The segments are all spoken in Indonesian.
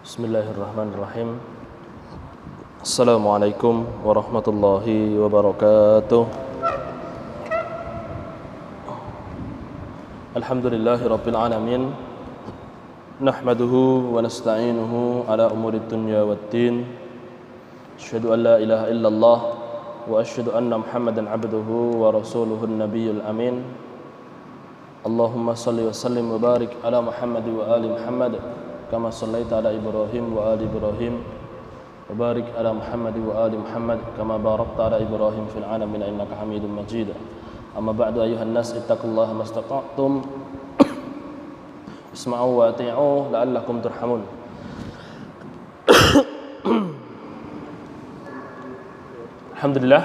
Bismillahirrahmanirrahim. Assalamualaikum warahmatullahi wabarakatuh. Alhamdulillahi rabbil alamin. Nahmaduhu wa nasta'inuhu ala umuri dunya waddin. Asyhadu an la ilaha illallah wa asyhadu anna Muhammadan abduhu wa rasuluhun nabiyyul amin. Allahumma salli wa sallim wa barik ala Muhammad wa ali Muhammad kama sallaita ala Ibrahim wa ali Ibrahim wa barik ala Muhammad wa ali Muhammad kama barakta ala Ibrahim fil alamin innaka Hamidum Majid. Amma ba'du ayuhan nas ittaqullaha mastata'tum isma'u wa ati'u la'allakum turhamun. Alhamdulillah,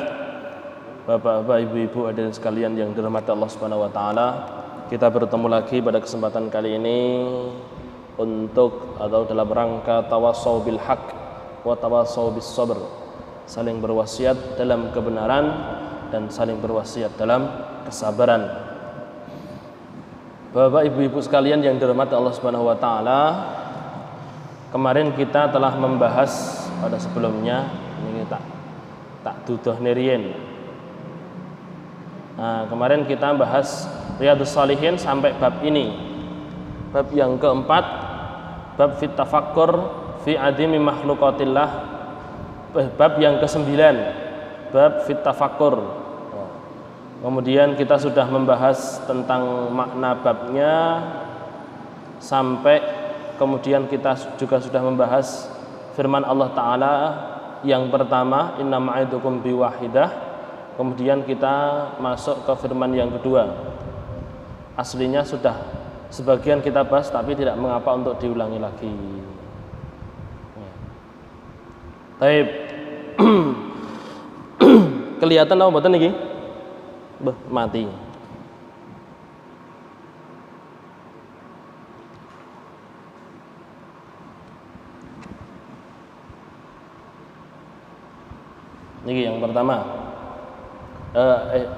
Bapak-bapak, Ibu-ibu, hadirin sekalian yang dirahmati Allah Subhanahu wa taala, kita bertemu lagi pada kesempatan kali ini untuk atau dalam rangka tawassaw bil haq wa tawassaw bis sabr, saling berwasiat dalam kebenaran dan saling berwasiat dalam kesabaran. Bapak Ibu-ibu sekalian yang dirahmati Allah Subhanahu wa taala, kemarin kita telah membahas pada sebelumnya ini tak duduh nirien. Nah, kemarin kita bahas Riyadhus Shalihin sampai bab ini. Bab yang keempat, bab fit tafakkur fi adimi makhluqatillah. Bab yang kesembilan, bab fit tafakkur. Kemudian kita sudah membahas tentang makna babnya, sampai kemudian kita juga sudah membahas firman Allah Ta'ala yang pertama, inna ma'idukum biwahidah. Kemudian kita masuk ke firman yang kedua. Aslinya sudah sebagian kita bahas, tapi tidak mengapa untuk diulangi lagi. Baik. Kelihatan apa mboten niki? Mati. Niki yang pertama.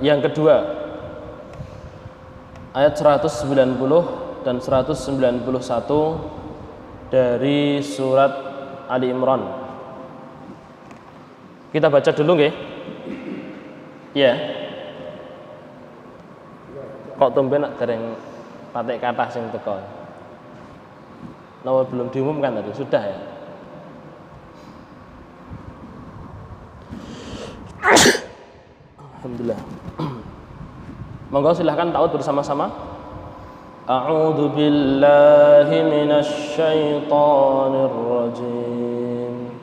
Yang kedua, ayat 190 dan 191 dari surat Ali Imran. Kita baca dulu nggih? Ya. Kok tumben nak dereng patek kathah sing teko. Napa belum diumumkan tadi? Sudah ya? Alhamdulillah. Monggo silahkan taut bersama-sama. A'udzu billahi minasy syaithanir rajim.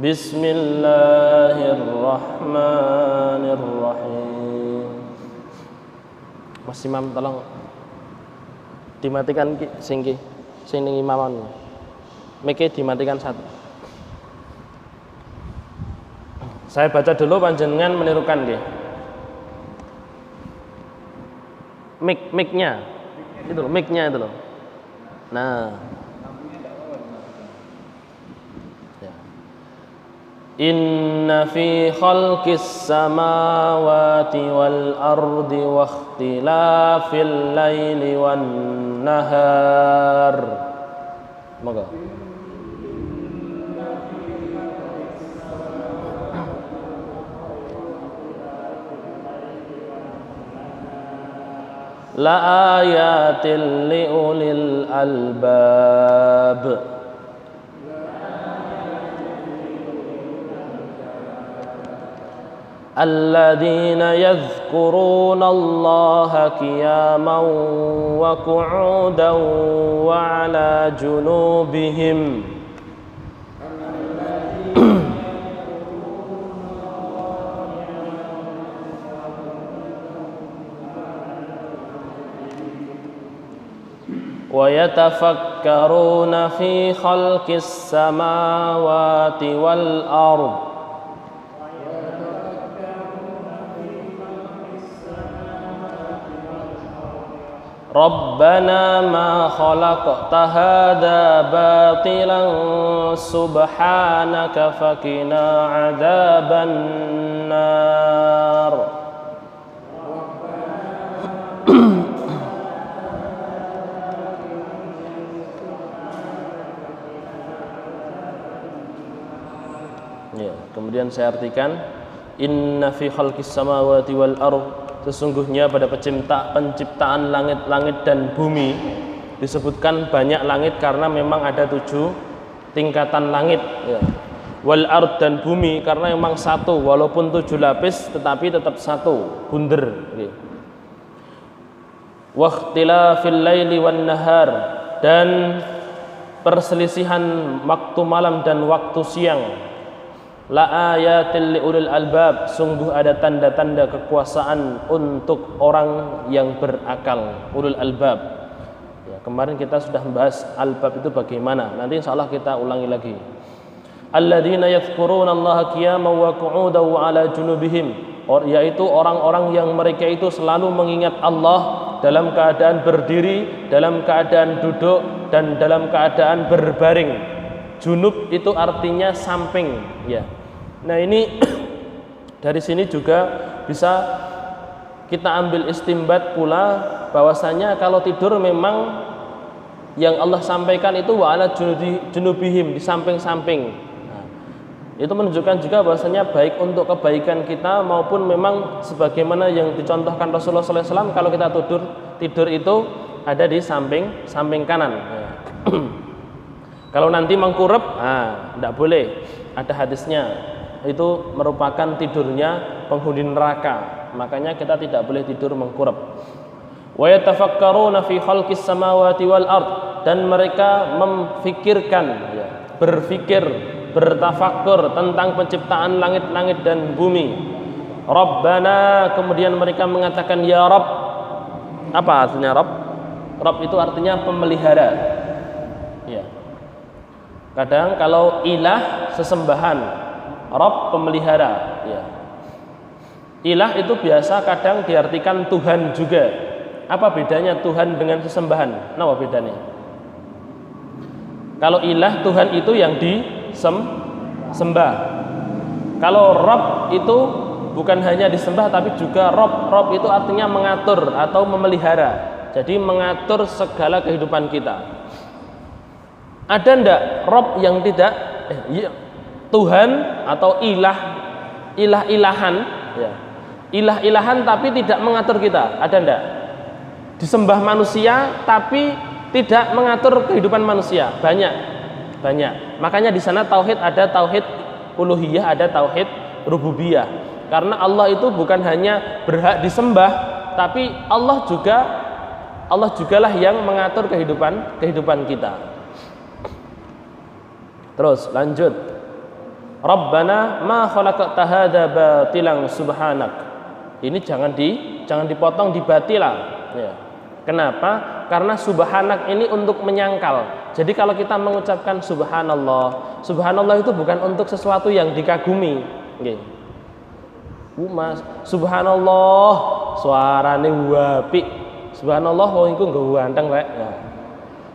Bismillahirrahmanirrahim. Mas Imam tolong dimatikan sing ning imaman. Mike dimatikan satu. Saya baca dulu, panjenengan menirukan nggih. Mic-nya itu loh, mic-nya itu loh. Nah, ya. Inna fi khalqis samawati wal ardi wa ikhtilafil laili wan nahar. Moga. La ayatin liulil albab. Alladzina yadhkuruna Allaha qiyaman wa qu'udan wa 'ala junubihim. وَيَتَفَكَّرُونَ فِي خَلْقِ السَّمَاوَاتِ وَالْأَرْضِ رَبَّنَا مَا خَلَقْتَ هَذَا بَاطِلًا سُبْحَانَكَ فَقِنَا عَذَابَ النَّارِ. Ya, kemudian saya artikan inna fi khalqis samawati wal ardh, sesungguhnya pada penciptaan langit-langit dan bumi disebutkan banyak langit karena memang ada 7 tingkatan langit, ya. Wal ardh, dan bumi karena memang satu, walaupun 7 lapis tetapi tetap satu, bunder, ya. Wa ikhtilafil laili wan nahar, dan perselisihan waktu malam dan waktu siang. La ayatil liulil albab, sungguh ada tanda-tanda kekuasaan untuk orang yang berakal, ulul albab. Ya, kemarin kita sudah membahas albab itu bagaimana. Nanti insyaallah kita ulangi lagi. Alladzina yadhkuruna Allaha qiyaman wa qu'udan wa 'ala junubihim, yaitu orang-orang yang mereka itu selalu mengingat Allah dalam keadaan berdiri, dalam keadaan duduk, dan dalam keadaan berbaring. Junub itu artinya samping, ya. Nah, ini dari sini juga bisa kita ambil istimbat pula bahwasanya kalau tidur memang yang Allah sampaikan itu wa 'ala junubihim, di samping-samping. Nah, itu menunjukkan juga bahwasanya baik untuk kebaikan kita maupun memang sebagaimana yang dicontohkan Rasulullah SAW, kalau kita tidur itu ada di samping kanan. Ya. Kalau nanti mengkurep, tidak boleh. Ada hadisnya, itu merupakan tidurnya penghuni neraka. Makanya kita tidak boleh tidur mengkurep. Wa yatafakkaruna fi khalqis samawati wal ard, dan mereka memfikirkan, ya, berfikir, bertafakkur tentang penciptaan langit-langit dan bumi. Rabbana, kemudian mereka mengatakan ya Rabb. Apa artinya Rabb? Rabb itu artinya pemelihara. Ya. Kadang kalau ilah sesembahan, Rabb pemelihara, ya. Ilah itu biasa kadang diartikan Tuhan juga. Apa bedanya Tuhan dengan sesembahan? Apa bedanya? Kalau ilah, Tuhan itu yang disembah. Kalau Rabb itu bukan hanya disembah tapi juga Rabb. Rabb itu artinya mengatur atau memelihara. Jadi mengatur segala kehidupan kita. Ada ndak Rabb yang tidak Tuhan atau ilah-ilahan, ya. Ilah-ilahan tapi tidak mengatur kita? Ada ndak? Disembah manusia tapi tidak mengatur kehidupan manusia? Banyak. Makanya di sana tauhid, ada tauhid uluhiyah, ada tauhid rububiyah. Karena Allah itu bukan hanya berhak disembah, tapi Allah jugalah yang mengatur kehidupan kita. Terus lanjut. Rabbana ma khalaqta hadza batilan subhanak. Ini jangan dipotong, dibatilah, ya. Kenapa? Karena subhanak ini untuk menyangkal. Jadi kalau kita mengucapkan subhanallah, subhanallah itu bukan untuk sesuatu yang dikagumi, nggih. Mas, subhanallah, suarane apik. Subhanallah wong iku nggo ganteng rek. Ya.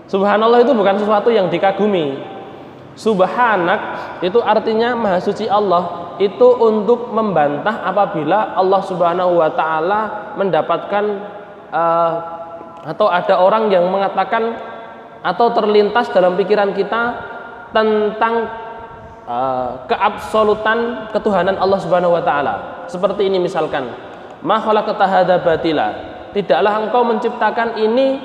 Subhanallah itu bukan sesuatu yang dikagumi. Subhanak itu artinya maha suci Allah, itu untuk membantah apabila Allah Subhanahu wa taala mendapatkan atau ada orang yang mengatakan atau terlintas dalam pikiran kita tentang keabsolutan ketuhanan Allah Subhanahu wa taala. Seperti ini misalkan, ma khalaqta hadza batila, tidaklah engkau menciptakan ini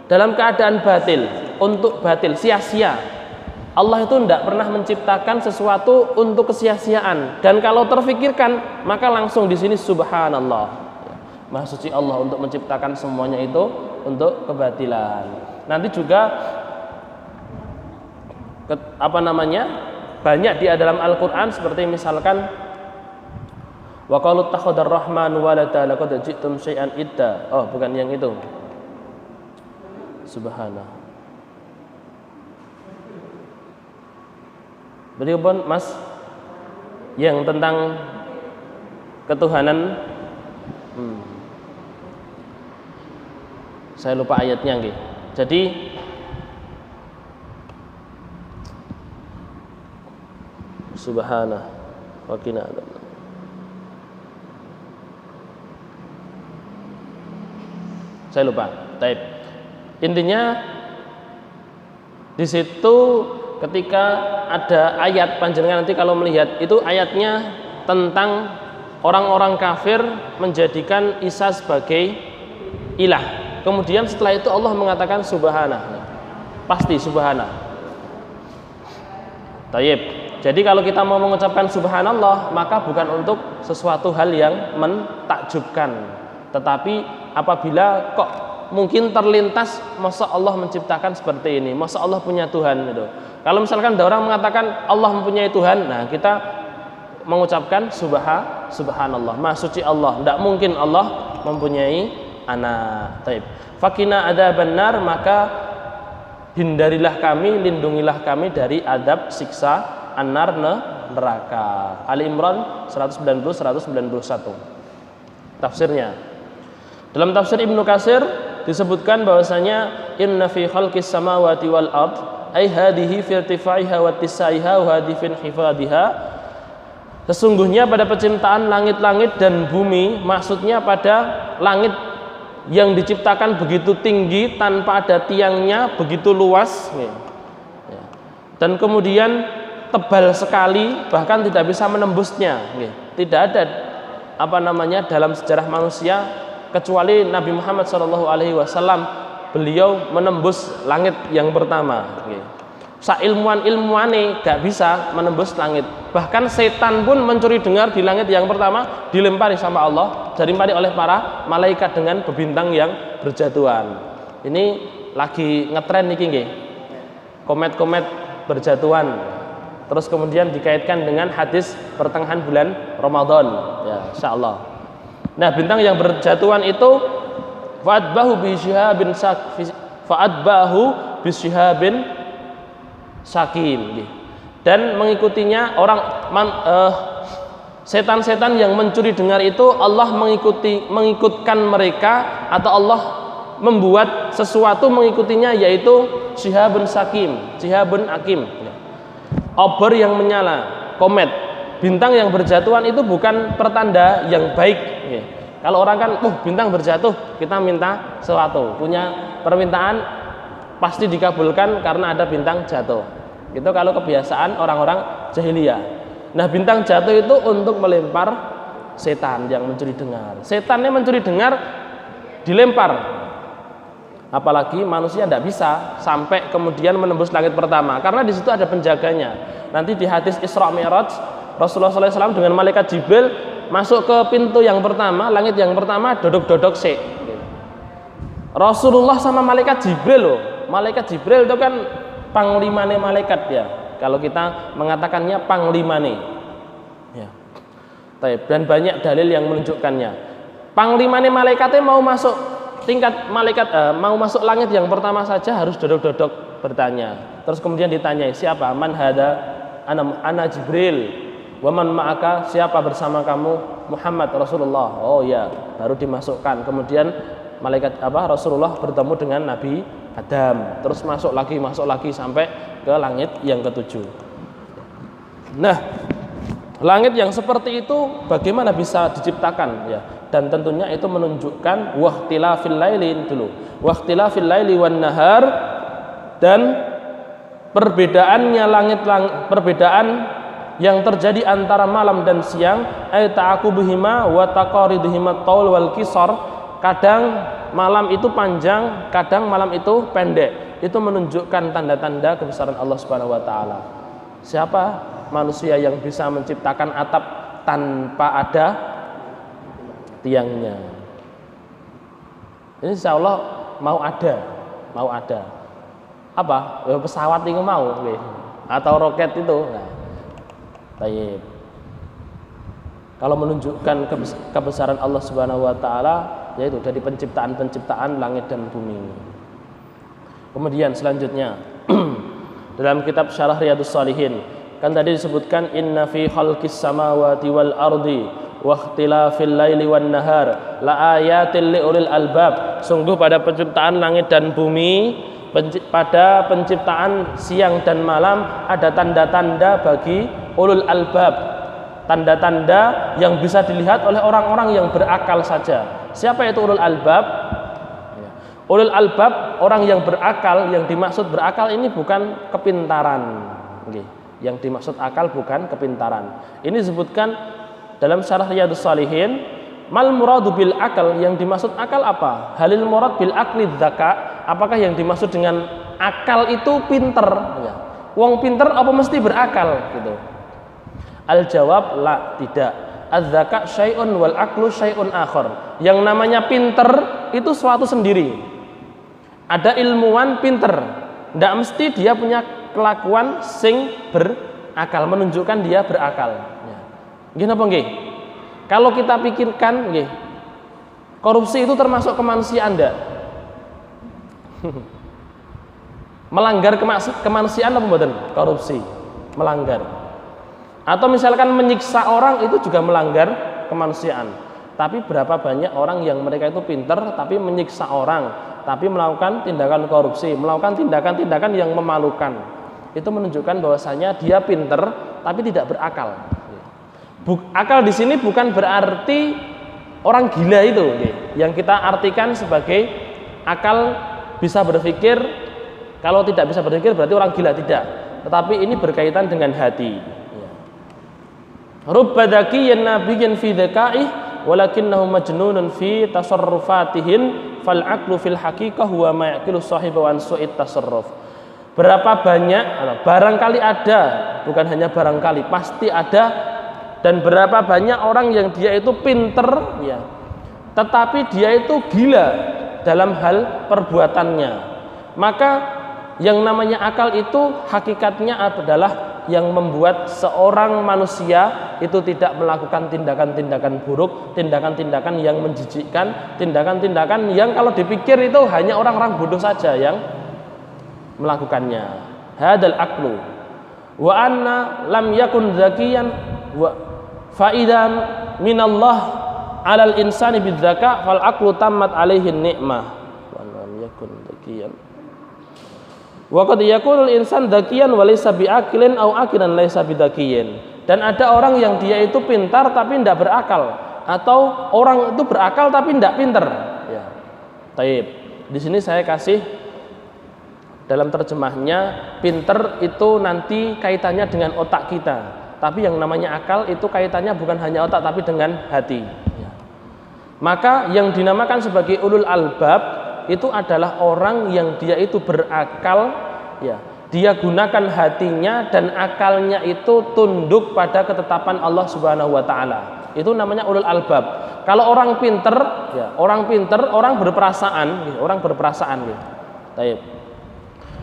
dalam keadaan batil, untuk batil, sia-sia. Allah itu tidak pernah menciptakan sesuatu untuk kesia-siaan. Dan kalau terfikirkan, maka langsung di sini subhanallah. Maha suci Allah untuk menciptakan semuanya itu untuk kebatilan. Nanti juga banyak di dalam Al-Qur'an seperti misalkan wa qalu takhadar rahman walada laqad ji'tum syai'an idda. Oh, bukan yang itu. Subhanallah. Berarti pun Mas yang tentang ketuhanan saya lupa ayatnya nggih. Jadi subhanallah wa qina adzabannar. Saya lupa. Taib. Intinya di situ ketika ada ayat, panjenengan nanti kalau melihat itu ayatnya tentang orang-orang kafir menjadikan Isa sebagai ilah. Kemudian setelah itu Allah mengatakan subhanah. Pasti subhanah. Tayyib. Jadi kalau kita mau mengucapkan subhanallah, maka bukan untuk sesuatu hal yang mentakjubkan, tetapi apabila kok mungkin terlintas, masa Allah menciptakan seperti ini, masa Allah punya Tuhan gitu. Kalau misalkan ada orang mengatakan Allah mempunyai Tuhan, nah kita mengucapkan subhanallah, maha suci Allah, tidak mungkin Allah mempunyai anak. Taib. Fakina adzaban nar, maka hindarilah kami, lindungilah kami dari adab siksa an-nar, neraka. Ali Imran 190-191. Tafsirnya. Dalam tafsir Ibnu Katsir disebutkan bahwasanya inna fi khalqis samawati wal ard ay hadhihi fi irtifaiha wa tisaiha wa hadhihi fi hifadhiha. Sesungguhnya pada penciptaan langit-langit dan bumi, maksudnya pada langit yang diciptakan begitu tinggi tanpa ada tiangnya, begitu luas dan kemudian tebal sekali, bahkan tidak bisa menembusnya. Tidak ada dalam sejarah manusia kecuali Nabi Muhammad SAW, beliau menembus langit yang pertama. Sailmuwan-ilmuwane gak bisa menembus langit. Bahkan setan pun mencuri dengar di langit yang pertama, dilempari sama Allah, dilempari oleh para malaikat dengan bebintang yang berjatuhan. Ini lagi ngetren niki nggih. Komet-komet berjatuhan. Terus kemudian dikaitkan dengan hadis pertengahan bulan Ramadan, ya insyaallah. Nah, bintang yang berjatuhan itu fa'adbahu bisyihabin sakim, dan mengikutinya setan-setan yang mencuri dengar itu Allah mengikutkan mereka, atau Allah membuat sesuatu mengikutinya, yaitu syihabun sakim, syihabun akim, obor yang menyala, komet. Bintang yang berjatuhan itu bukan pertanda yang baik. Kalau orang kan, bintang berjatuh, kita minta sesuatu, punya permintaan pasti dikabulkan karena ada bintang jatuh. Itu kalau kebiasaan orang-orang jahiliyah. Nah, bintang jatuh itu untuk melempar setan yang mencuri dengar. Setannya mencuri dengar, dilempar. Apalagi manusia tidak bisa sampai kemudian menembus langit pertama, karena di situ ada penjaganya. Nanti di hadis Isra Mi'raj, Rasulullah SAW dengan malaikat Jibril masuk ke pintu yang pertama, langit yang pertama, dodok-dodok sik. Rasulullah sama malaikat Jibril loh. Malaikat Jibril itu kan panglimane malaikat ya. Kalau kita mengatakannya panglimane. Ya. Dan banyak dalil yang menunjukkannya. Panglimane malaikatnya mau masuk tingkat malaikat, mau masuk langit yang pertama saja harus dodok-dodok bertanya. Terus kemudian ditanya, siapa? Man hada? Ana Jibril. Wa man ma'aka? Siapa bersama kamu? Muhammad Rasulullah. Oh ya, baru dimasukkan. Kemudian malaikat Rasulullah bertemu dengan Nabi Adam, terus masuk lagi sampai ke langit yang ketujuh. Nah, langit yang seperti itu bagaimana bisa diciptakan ya? Dan tentunya itu menunjukkan wahtilafil laili dulu. Wahtilafil laili wan nahar, dan perbedaannya perbedaan yang terjadi antara malam dan siang, ay ta'aqubihima wa taqaridihima taul wal qisar. Kadang malam itu panjang, kadang malam itu pendek. Itu menunjukkan tanda-tanda kebesaran Allah Subhanahu wa taala. Siapa manusia yang bisa menciptakan atap tanpa ada tiangnya? Ini insya Allah mau ada. Apa? Pesawat itu mau, atau roket itu. Nah, tayyib. Kalau menunjukkan kebesaran Allah Subhanahu wa taala, yaitu dari penciptaan langit dan bumi. Kemudian selanjutnya dalam kitab Syarah Riyadhus Shalihin, kan tadi disebutkan inna fi khalqis samawati wal ardi wa ikhtilafil laili wan nahar la ayatil liulil albab. Sungguh pada penciptaan langit dan bumi, pada penciptaan siang dan malam ada tanda-tanda bagi ulul albab, tanda-tanda yang bisa dilihat oleh orang-orang yang berakal saja. Siapa itu ulul albab? Ulul albab, orang yang berakal, yang dimaksud berakal ini bukan kepintaran. Yang dimaksud akal bukan kepintaran. Ini disebutkan dalam syarah Riyadhus Shalihin, mal muradu bil akal, yang dimaksud akal apa? Halil murad bil akli dzaka, apakah yang dimaksud dengan akal itu pinter? Ya. Wong pinter apa mesti berakal gitu? Al jawab la, tidak. Az-zaka syai'un wal aklu syai'un akhar. Yang namanya pinter itu suatu sendiri. Ada ilmuwan pinter, tidak mesti dia punya kelakuan sing berakal, menunjukkan dia berakal. Gini apa nggih? Kalau kita pikirkan, nggih, korupsi itu termasuk kemanusiaan enggak? Melanggar kemanusiaan apa mboten? Korupsi, melanggar. Atau misalkan menyiksa orang itu juga melanggar kemanusiaan. Tapi berapa banyak orang yang mereka itu pinter tapi menyiksa orang, tapi melakukan tindakan korupsi, melakukan tindakan-tindakan yang memalukan. Itu menunjukkan bahwasanya dia pinter tapi tidak berakal. Akal di sini bukan berarti orang gila itu, yang kita artikan sebagai akal bisa berpikir. Kalau tidak bisa berpikir berarti orang gila, tidak. Tetapi ini berkaitan dengan hati. Rubba dzakiyyin nabiyyin fi dzaka'ih walakinnahu majnunun fi tasarrufatihin fal aqlu fil haqiqah huwa ma yaqilu sahiba an su'it tasarruf. Berapa banyak, barangkali ada, bukan hanya barangkali, pasti ada. Dan berapa banyak orang yang dia itu pinter, ya, tetapi dia itu gila dalam hal perbuatannya. Maka yang namanya akal itu hakikatnya adalah yang membuat seorang manusia itu tidak melakukan tindakan-tindakan buruk, tindakan-tindakan yang menjijikkan, tindakan-tindakan yang kalau dipikir itu hanya orang-orang bodoh saja yang melakukannya. Hadal aqlu wa anna lam yakun zakiyan wa faidan minallah alal insani bidzaka fal aqlu tammat alaihi ni'mah wa lam yakun zakiyan wa qad yakunul insan zakiyan wa laysa biaqilin au aqilan laysa bidzakiyin. Dan ada orang yang dia itu pintar tapi tidak berakal, atau orang itu berakal tapi tidak pintar, ya. Taib. Di sini saya kasih dalam terjemahnya, pintar itu nanti kaitannya dengan otak kita. Tapi yang namanya akal itu kaitannya bukan hanya otak tapi dengan hati. Maka yang dinamakan sebagai ulul albab itu adalah orang yang dia itu berakal, ya. Dia gunakan hatinya dan akalnya itu tunduk pada ketetapan Allah Subhanahu wa taala. Itu namanya ulul albab. Kalau orang pinter, ya, orang berperasaan, orang berperasaan, ya. Taib.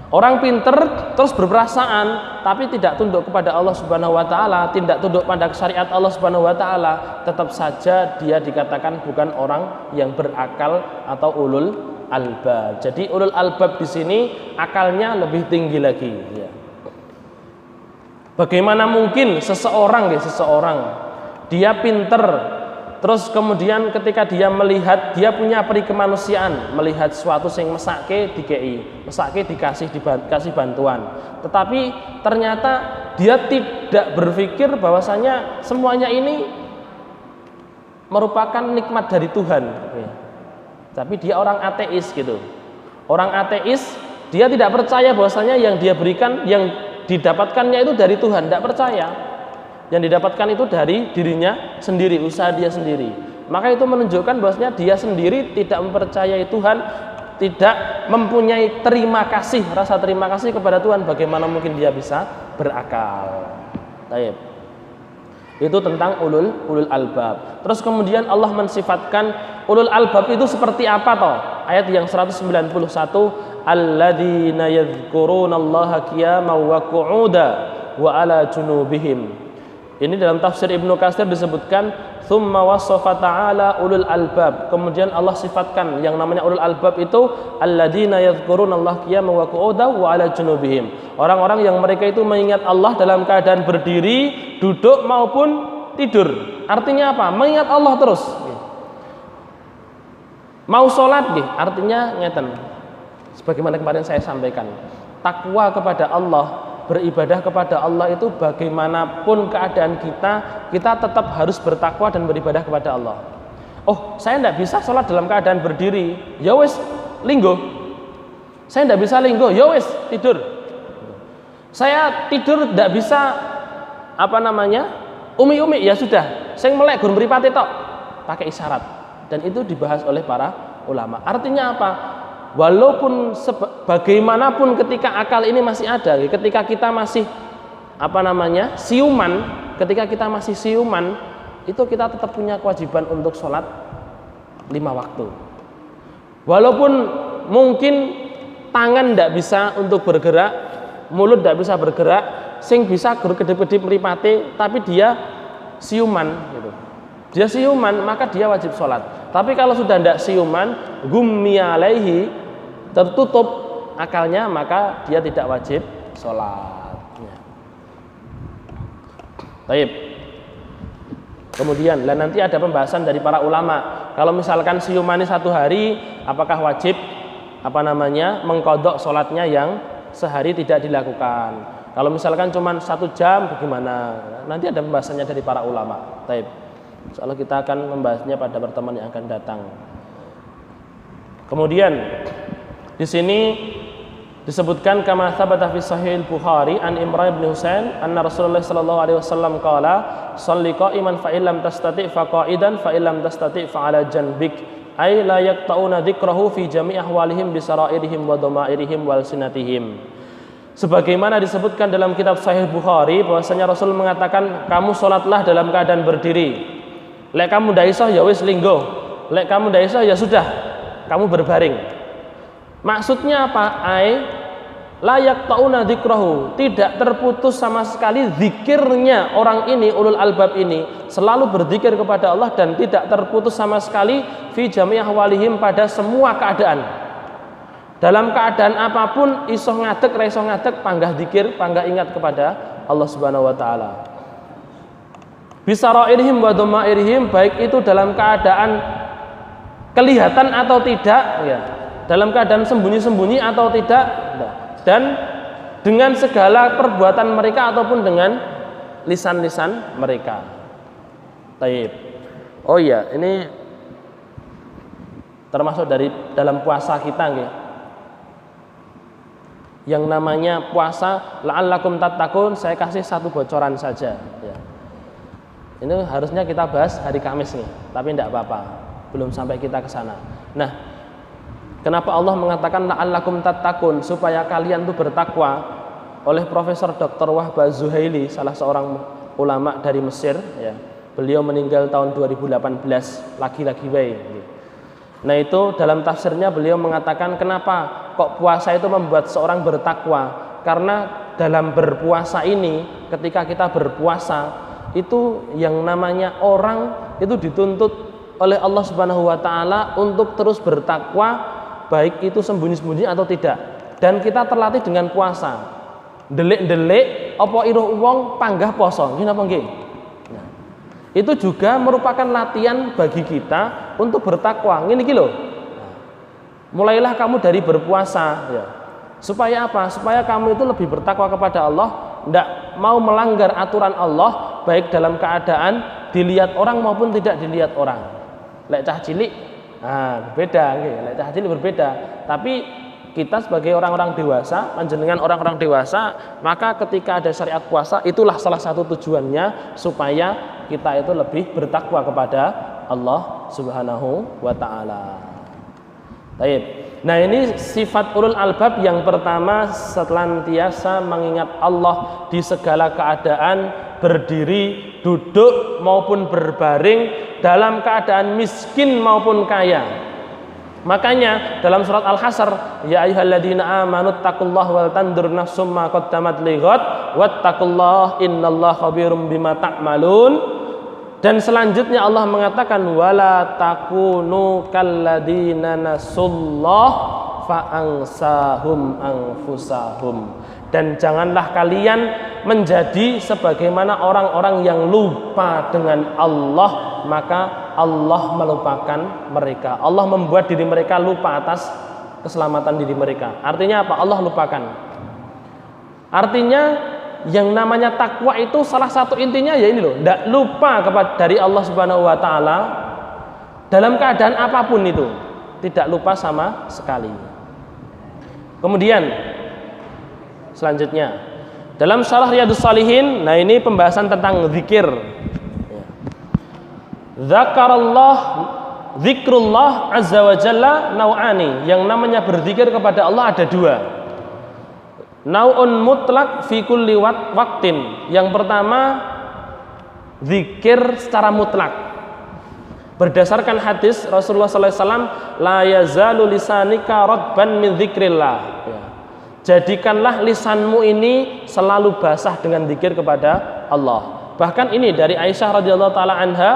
Orang pinter terus berperasaan tapi tidak tunduk kepada Allah Subhanahu wa taala, tidak tunduk pada syariat Allah Subhanahu wa taala, tetap saja dia dikatakan bukan orang yang berakal atau ulul albab. Jadi ulul albab di sini akalnya lebih tinggi lagi, ya. Bagaimana mungkin seseorang dia pinter terus kemudian ketika dia melihat, dia punya peri kemanusiaan, melihat sesuatu sing mesake dikasih bantuan, tetapi ternyata dia tidak berpikir bahwasanya semuanya ini merupakan nikmat dari Tuhan, tapi dia orang ateis gitu. Orang ateis, dia tidak percaya bahwasanya yang dia berikan, yang didapatkannya itu dari Tuhan, tidak percaya. Yang didapatkan itu dari dirinya sendiri, usaha dia sendiri. Maka itu menunjukkan bahwasanya dia sendiri tidak mempercayai Tuhan, tidak mempunyai rasa terima kasih kepada Tuhan. Bagaimana mungkin dia bisa berakal? Taib. Itu tentang ulul albab. Terus kemudian Allah mensifatkan ulul albab itu seperti apa toh? Ayat yang 191, alladzina yadhkurunallaha qiyaman wa qu'udan wa ala junubihim. Ini dalam tafsir Ibnu Katsir disebutkan tsumma wassafa ta'ala ulul albab. Kemudian Allah sifatkan yang namanya ulul albab itu alladzina yadhkurunallaha qiyaman wa qu'udan wa ala junubihim. Orang-orang yang mereka itu mengingat Allah dalam keadaan berdiri, duduk maupun tidur. Artinya apa? Mengingat Allah terus. Mau sholat nggih, artinya ngeten. Sebagaimana kemarin saya sampaikan, takwa kepada Allah, beribadah kepada Allah itu bagaimanapun keadaan kita tetap harus bertakwa dan beribadah kepada Allah. Oh, saya tidak bisa sholat dalam keadaan berdiri. Ya wes, linggo. Saya tidak bisa linggo, ya wis tidur. Saya tidur tidak bisa umi-umi, ya sudah. Saya melek gur mripate tok, pakai isyarat. Dan itu dibahas oleh para ulama. Artinya apa? Walaupun bagaimanapun ketika akal ini masih ada, ketika kita masih siuman, itu kita tetap punya kewajiban untuk sholat 5 waktu. Walaupun mungkin tangan tidak bisa untuk bergerak, mulut tidak bisa bergerak, sing bisa kedip-kedip mripate, tapi dia siuman gitu. Dia siuman, maka dia wajib sholat. Tapi kalau sudah tidak siuman, gummi alaihi, tertutup akalnya, maka dia tidak wajib sholat. Baik. Kemudian, nanti ada pembahasan dari para ulama. Kalau misalkan siuman 1 hari, apakah wajib mengqadha sholatnya yang sehari tidak dilakukan? Kalau misalkan cuma 1 jam, bagaimana? Nanti ada pembahasannya dari para ulama. Baik. Insyaallah kita akan membahasnya pada pertemuan yang akan datang. Kemudian di sini disebutkan kama tsabata fi sahih Bukhari an Imran bin Husain anna Rasulullah sallallahu alaihi wasallam qala shalli qa'iman fa illam tastati' fa qa'idan fa illam tastati' fa 'ala janbik ay la yaqta'una dzikrahu fi jami' ahwalihim bi sarairihim wa dhamairihim wal sinatihim. Sebagaimana disebutkan dalam kitab Sahih Bukhari bahwasanya Rasul mengatakan kamu salatlah dalam keadaan berdiri. Lek kamu ndak iso ya wis linggo. Lek kamu ndak iso ya sudah, kamu berbaring. Maksudnya apa? Layak tauna dzikrahu, tidak terputus sama sekali zikirnya orang ini, ulul albab ini selalu berzikir kepada Allah dan tidak terputus sama sekali fi jami' ahwalihim, pada semua keadaan. Dalam keadaan apapun, iso ngadeg, ra iso ngadeg, panggah zikir, panggah ingat kepada Allah Subhanahu wa taala. Bisarairihim wa dhamairihim, baik itu dalam keadaan kelihatan atau tidak, ya. Dalam keadaan sembunyi-sembunyi atau tidak, dan dengan segala perbuatan mereka ataupun dengan lisan-lisan mereka. Taib. Oh iya, ini termasuk dari dalam puasa kita nggih. Yang namanya puasa la'allakum tattaqun, saya kasih 1 bocoran saja, ya. Ini harusnya kita bahas hari Kamis nih, tapi tidak apa-apa, belum sampai kita ke sana. Nah, kenapa Allah mengatakan la'allakum tattaqun, supaya kalian tuh bertakwa? Oleh Profesor Dr. Wahbah Zuhaili, salah seorang ulama dari Mesir, ya. Beliau meninggal tahun 2018, lagi-lagi baik. Nah, itu dalam tafsirnya beliau mengatakan kenapa kok puasa itu membuat seorang bertakwa? Karena dalam berpuasa ini, ketika kita berpuasa itu yang namanya orang itu dituntut oleh Allah Subhanahu wa taala untuk terus bertakwa, baik itu sembunyi-sembunyi atau tidak. Dan kita terlatih dengan puasa. Delik-delik apa iruh wong panggah poso, nggih napa nggih? Nah, itu juga merupakan latihan bagi kita untuk bertakwa. Ngene iki lho. Mulailah kamu dari berpuasa, ya. Supaya apa? Supaya kamu itu lebih bertakwa kepada Allah, tidak mau melanggar aturan Allah, baik dalam keadaan dilihat orang maupun tidak dilihat orang. Lek cah cilik, berbeda, nggih. Lek cah cilik berbeda. Tapi kita sebagai orang-orang dewasa, panjenengan orang-orang dewasa, maka ketika ada syariat puasa, itulah salah satu tujuannya supaya kita itu lebih bertakwa kepada Allah Subhanahu wa taala. Baik. Nah, ini sifat ulul albab yang pertama, senantiasa mengingat Allah di segala keadaan, berdiri, duduk maupun berbaring, dalam keadaan miskin maupun kaya. Makanya dalam surat Al-Hasyr, ya ayyuhalladzina amanu taqullaha wal tandur nafsum ma qaddamat lighad wattaqullaha innallaha khabirum bima ta'malun. Dan selanjutnya Allah mengatakan wala takunu kalladzina nasullah fa ansahum anfusahum. Dan janganlah kalian menjadi sebagaimana orang-orang yang lupa dengan Allah, maka Allah melupakan mereka. Allah membuat diri mereka lupa atas keselamatan diri mereka. Artinya apa? Allah lupakan. Artinya yang namanya takwa itu salah satu intinya ya ini loh, tidak lupa kepada dari Allah Subhanahu wa taala dalam keadaan apapun itu. tidak lupa sama sekali. Kemudian selanjutnya dalam Syarah Riyadhus Shalihin, nah ini pembahasan tentang zikir. Zakarallah, zikrullah azza wa jalla nau'ani. Yang namanya berzikir kepada Allah ada dua. Nau'un mutlak fi kulli waqtin. Yang pertama zikir secara mutlak. Berdasarkan hadis Rasulullah sallallahu alaihi wasallam, la yazalu lisanika radban min dzikrillah. Jadikanlah lisanmu ini selalu basah dengan zikir kepada Allah. Bahkan ini dari Aisyah radhiyallahu taala anha,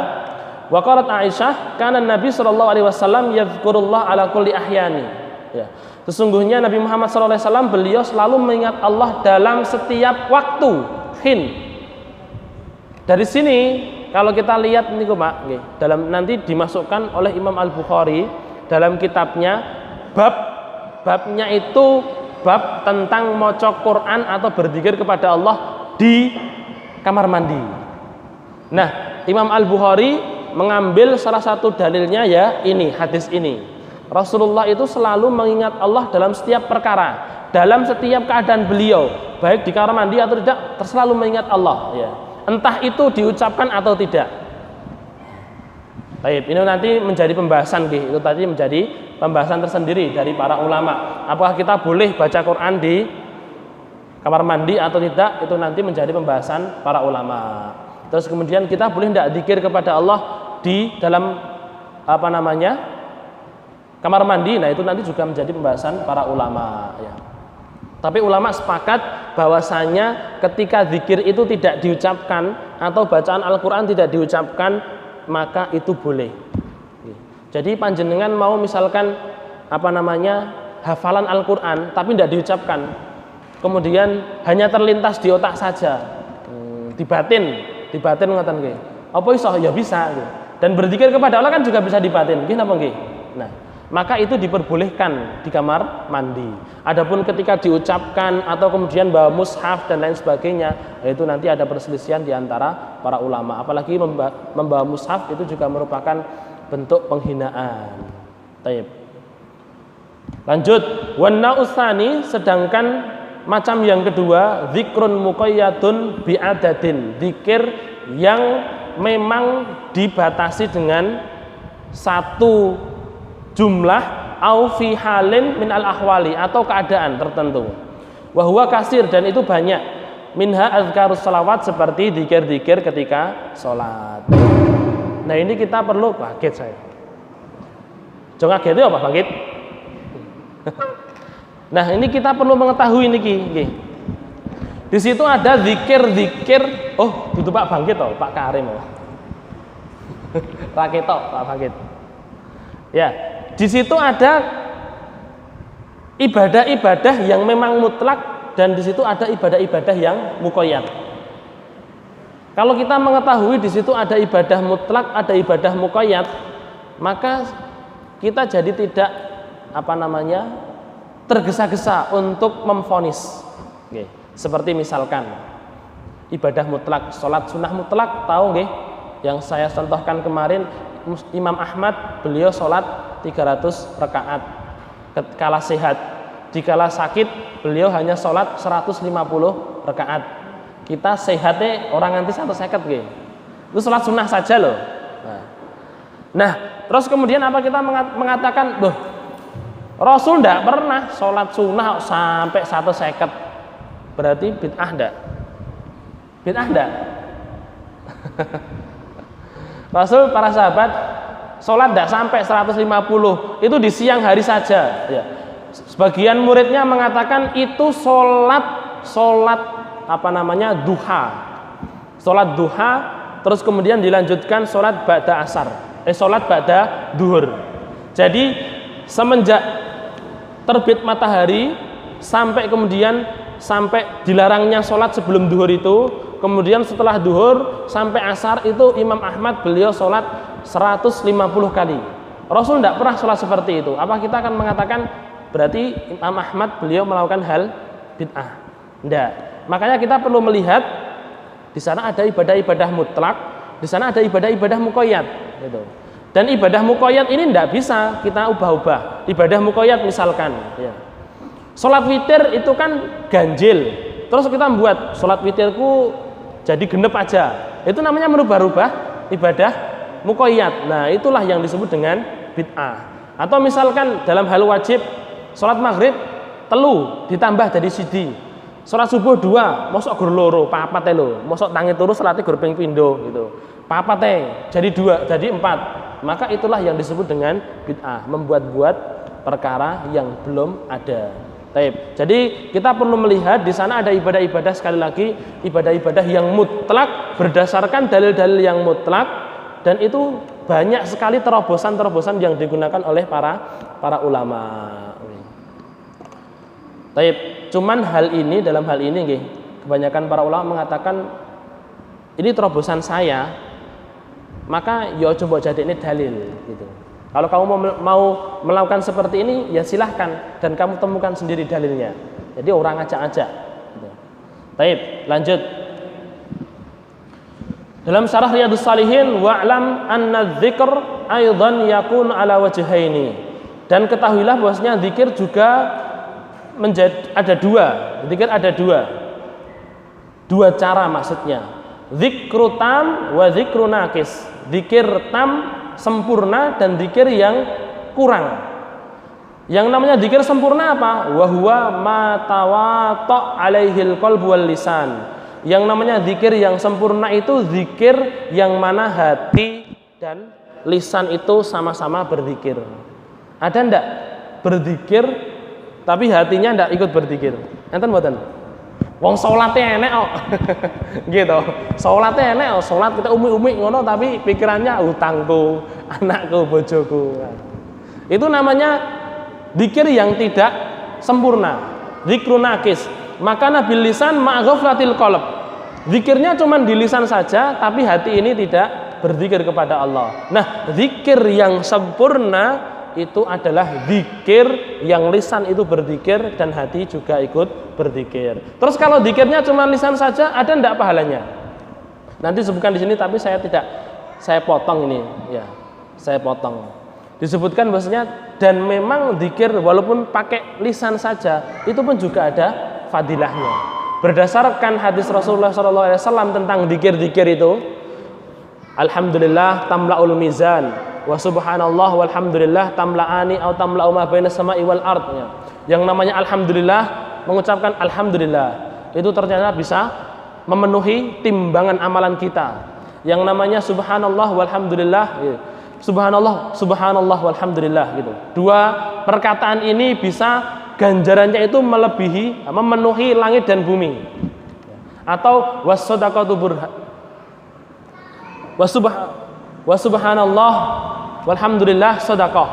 wa qalat Aisyah, kana Nabi sallallahu alaihi wasallam yadhkurullah ala kulli ahyani. Ya. Sesungguhnya Nabi Muhammad sallallahu alaihi wasallam beliau selalu mengingat Allah dalam setiap waktu. Dari sini kalau kita lihat ini Pak, dalam nanti dimasukkan oleh Imam Al-Bukhari dalam kitabnya babnya itu bab tentang maca Quran atau berzikir kepada Allah di kamar mandi. Nah, Imam Al-Bukhari mengambil salah satu dalilnya ya ini, hadis ini. Rasulullah itu selalu mengingat Allah dalam setiap perkara, dalam setiap keadaan beliau, baik di kamar mandi atau tidak, selalu mengingat Allah ya. Entah itu diucapkan atau tidak. Baik, ini nanti menjadi pembahasan itu tadi menjadi pembahasan tersendiri dari para ulama. Apakah kita boleh baca Quran di kamar mandi atau tidak, itu nanti menjadi pembahasan para ulama. Terus kemudian kita boleh tidak zikir kepada Allah di dalam kamar mandi. Nah, itu nanti juga menjadi pembahasan para ulama ya. Tapi ulama sepakat bahwasanya ketika zikir itu tidak diucapkan atau bacaan Al-Quran tidak diucapkan, maka itu boleh. Jadi panjenengan mau misalkan hafalan Al-Quran tapi tidak diucapkan, kemudian hanya terlintas di otak saja, dibatin ngoten nggih. Apa iso? Ya bisa. Dan berzikir kepada Allah kan juga bisa dibatin, nggih napa nggih? Nah, maka itu diperbolehkan di kamar mandi. Adapun ketika diucapkan atau kemudian bawa mushaf dan lain sebagainya, itu nanti ada perselisihan di antara para ulama. Apalagi membawa mushaf itu juga merupakan bentuk penghinaan. Taib. Lanjut, wana usani, sedangkan macam yang kedua, zikrun muqayyadun bi'adadin, zikir yang memang dibatasi dengan satu jumlah au fi halin min al ahwali, atau keadaan tertentu. Wa huwa kasir, dan itu banyak. Minha azkarus salawat, seperti zikir-zikir ketika sholat. Nah, ini kita perlu kaget saya. Jangan kaget apa kaget? Nah, ini kita perlu mengetahui niki. Di situ ada zikir-zikir. Oh, itu Pak Bangkit toh, Pak Karim. Raketo, Pak Bangkit. Ya, di situ ada ibadah-ibadah yang memang mutlak, dan di situ ada ibadah-ibadah yang muqayyad. Kalau kita mengetahui di situ ada ibadah mutlak, ada ibadah muqayyad, maka kita jadi tidak tergesa-gesa untuk memvonis. Oke. Seperti misalkan ibadah mutlak, sholat sunnah mutlak, tahu nggih? Yang saya contohkan kemarin, Imam Ahmad beliau sholat 300 rakaat kala sehat. Dikala sakit beliau hanya sholat 150 rakaat. Kita sehatnya orang nganti 150 nggih. Itu sholat sunnah saja loh. Nah, terus kemudian apa kita mengatakan, loh, Rasul tidak pernah sholat sunnah sampai 150. Berarti bid'ah enggak? Bid'ah enggak? Rasul, para sahabat sholat enggak sampai 150, itu di siang hari saja ya. Sebagian muridnya mengatakan itu sholat duha. Sholat duha, terus kemudian dilanjutkan sholat ba'da asar, sholat ba'da duhur. Jadi semenjak terbit matahari sampai dilarangnya sholat sebelum duhur itu, kemudian setelah duhur sampai asar itu Imam Ahmad beliau sholat 150 kali. Rasul tidak pernah sholat seperti itu. Apa kita akan mengatakan berarti Imam Ahmad beliau melakukan hal bid'ah? Tidak. Makanya kita perlu melihat di sana ada ibadah-ibadah mutlak, di sana ada ibadah-ibadah muqayyad gitu. Dan ibadah muqayyad ini tidak bisa kita ubah-ubah. Ibadah muqayyad misalkan, ya. Sholat witir itu kan ganjil. Terus kita membuat sholat witirku jadi genep aja. Itu namanya merubah-rubah ibadah muqayyad. Nah, itulah yang disebut dengan bid'ah. Atau misalkan dalam hal wajib, sholat maghrib telu ditambah jadi siji. Sholat subuh 2, mosok gur loro, papat lho. Mosok tangi turu salate gur ping pindho gitu. Papat jadi 2, jadi 4. Maka itulah yang disebut dengan bid'ah, membuat-buat perkara yang belum ada. Taib. Jadi kita perlu melihat di sana ada ibadah-ibadah, sekali lagi ibadah-ibadah yang mutlak berdasarkan dalil-dalil yang mutlak, dan itu banyak sekali terobosan-terobosan yang digunakan oleh para ulama. Taib. Cuman dalam hal ini nggih, kebanyakan para ulama mengatakan ini terobosan saya, maka ya coba jadi ini dalil gitu. Kalau kamu mau melakukan seperti ini, ya silahkan, dan kamu temukan sendiri dalilnya. Jadi orang ajak-ajak. Baik, lanjut. Dalam syarah Riyadhus Shalihin, wa'lam anna dzikr aidan yakun ala wajhaini. Dan ketahuilah bahwasanya zikir juga ada dua. Zikir ada dua. Dua cara maksudnya. Dzikru tam wa dzikru naqis. Zikir tam sempurna dan zikir yang kurang. Yang namanya zikir sempurna apa? Wa huwa ma tawata alaihil qalbu wal lisan. Yang namanya zikir yang sempurna itu zikir yang mana hati dan lisan itu sama-sama berzikir. Ada ndak berzikir tapi hatinya ndak ikut berzikir? Enten mboten? Wong salate enek kok. Gitu. Salate enek kok, salat kita umi-umi ngono tapi pikirannya utangku, anakku, bojoku. Itu namanya zikir yang tidak sempurna. Zikrun naqis. Maka nabil lisan ma'ghaflatil qalb. Zikirnya cuma di lisan saja tapi hati ini tidak berzikir kepada Allah. Nah, zikir yang sempurna itu adalah zikir yang lisan itu berzikir dan hati juga ikut berzikir. Terus kalau zikirnya cuma lisan saja, ada enggak pahalanya? Nanti sebutkan di sini, tapi saya potong ini, ya, saya potong. Disebutkan bahwasanya dan memang zikir walaupun pakai lisan saja, itu pun juga ada fadilahnya. Berdasarkan hadis Rasulullah SAW tentang zikir-zikir itu, alhamdulillah tamla'ul mizan. Wa subhanallah walhamdulillah tamla'ani atau tamla'u ma baina sama'i wal ard. Yang namanya alhamdulillah, mengucapkan alhamdulillah itu ternyata bisa memenuhi timbangan amalan kita. Yang namanya subhanallah walhamdulillah, subhanallah walhamdulillah gitu. Dua perkataan ini bisa ganjarannya itu melebihi, memenuhi langit dan bumi. Atau was-shadaqatu burhan. Wa subhanallah walhamdulillah sedekah.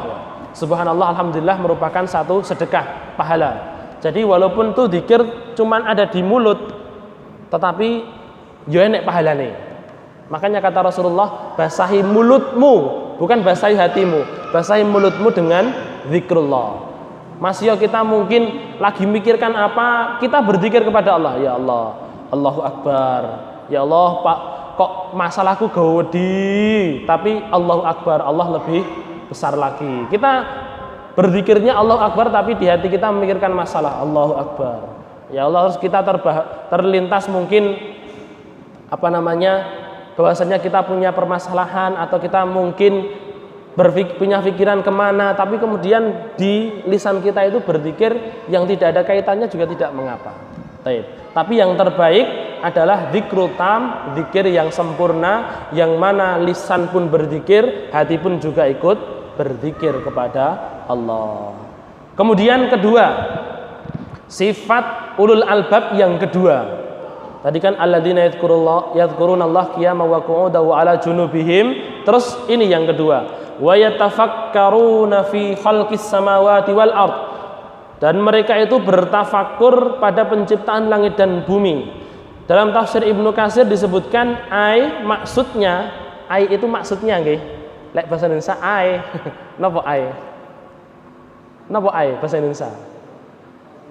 Subhanallah alhamdulillah merupakan satu sedekah pahala. Jadi walaupun tuh zikir cuman ada di mulut, tetapi yo enek pahalane. Makanya kata Rasulullah, basahi mulutmu, bukan basahi hatimu. Basahi mulutmu dengan zikrullah. Masih kita mungkin lagi mikirkan apa, kita berzikir kepada Allah. Ya Allah, Allahu Akbar. Ya Allah, Pak, kok masalahku gawedi, tapi Allahu Akbar, Allah lebih besar lagi. Kita berzikirnya Allahu Akbar, tapi di hati kita memikirkan masalah. Allahu Akbar. Ya Allah, terus kita terlintas mungkin bahwasanya kita punya permasalahan atau kita mungkin punya pikiran kemana, tapi kemudian di lisan kita itu berzikir yang tidak ada kaitannya juga tidak mengapa. Tapi yang terbaik adalah zikru tam, zikir yang sempurna, yang mana lisan pun berzikir, hati pun juga ikut berzikir kepada Allah. Kemudian kedua, sifat ulul albab yang kedua. Tadi kan alladzina yadhkurunallaha qiyaman wa qu'udan wa 'ala junubihim. Terus ini yang kedua, wa yatafakkaruna fi khalqis samawati wal ard. Dan mereka itu bertafakur pada penciptaan langit dan bumi. Dalam tafsir Ibnu Katsir disebutkan maksudnya nggih. Lek bahasa Indonesia napa napa bahasa Indonesia?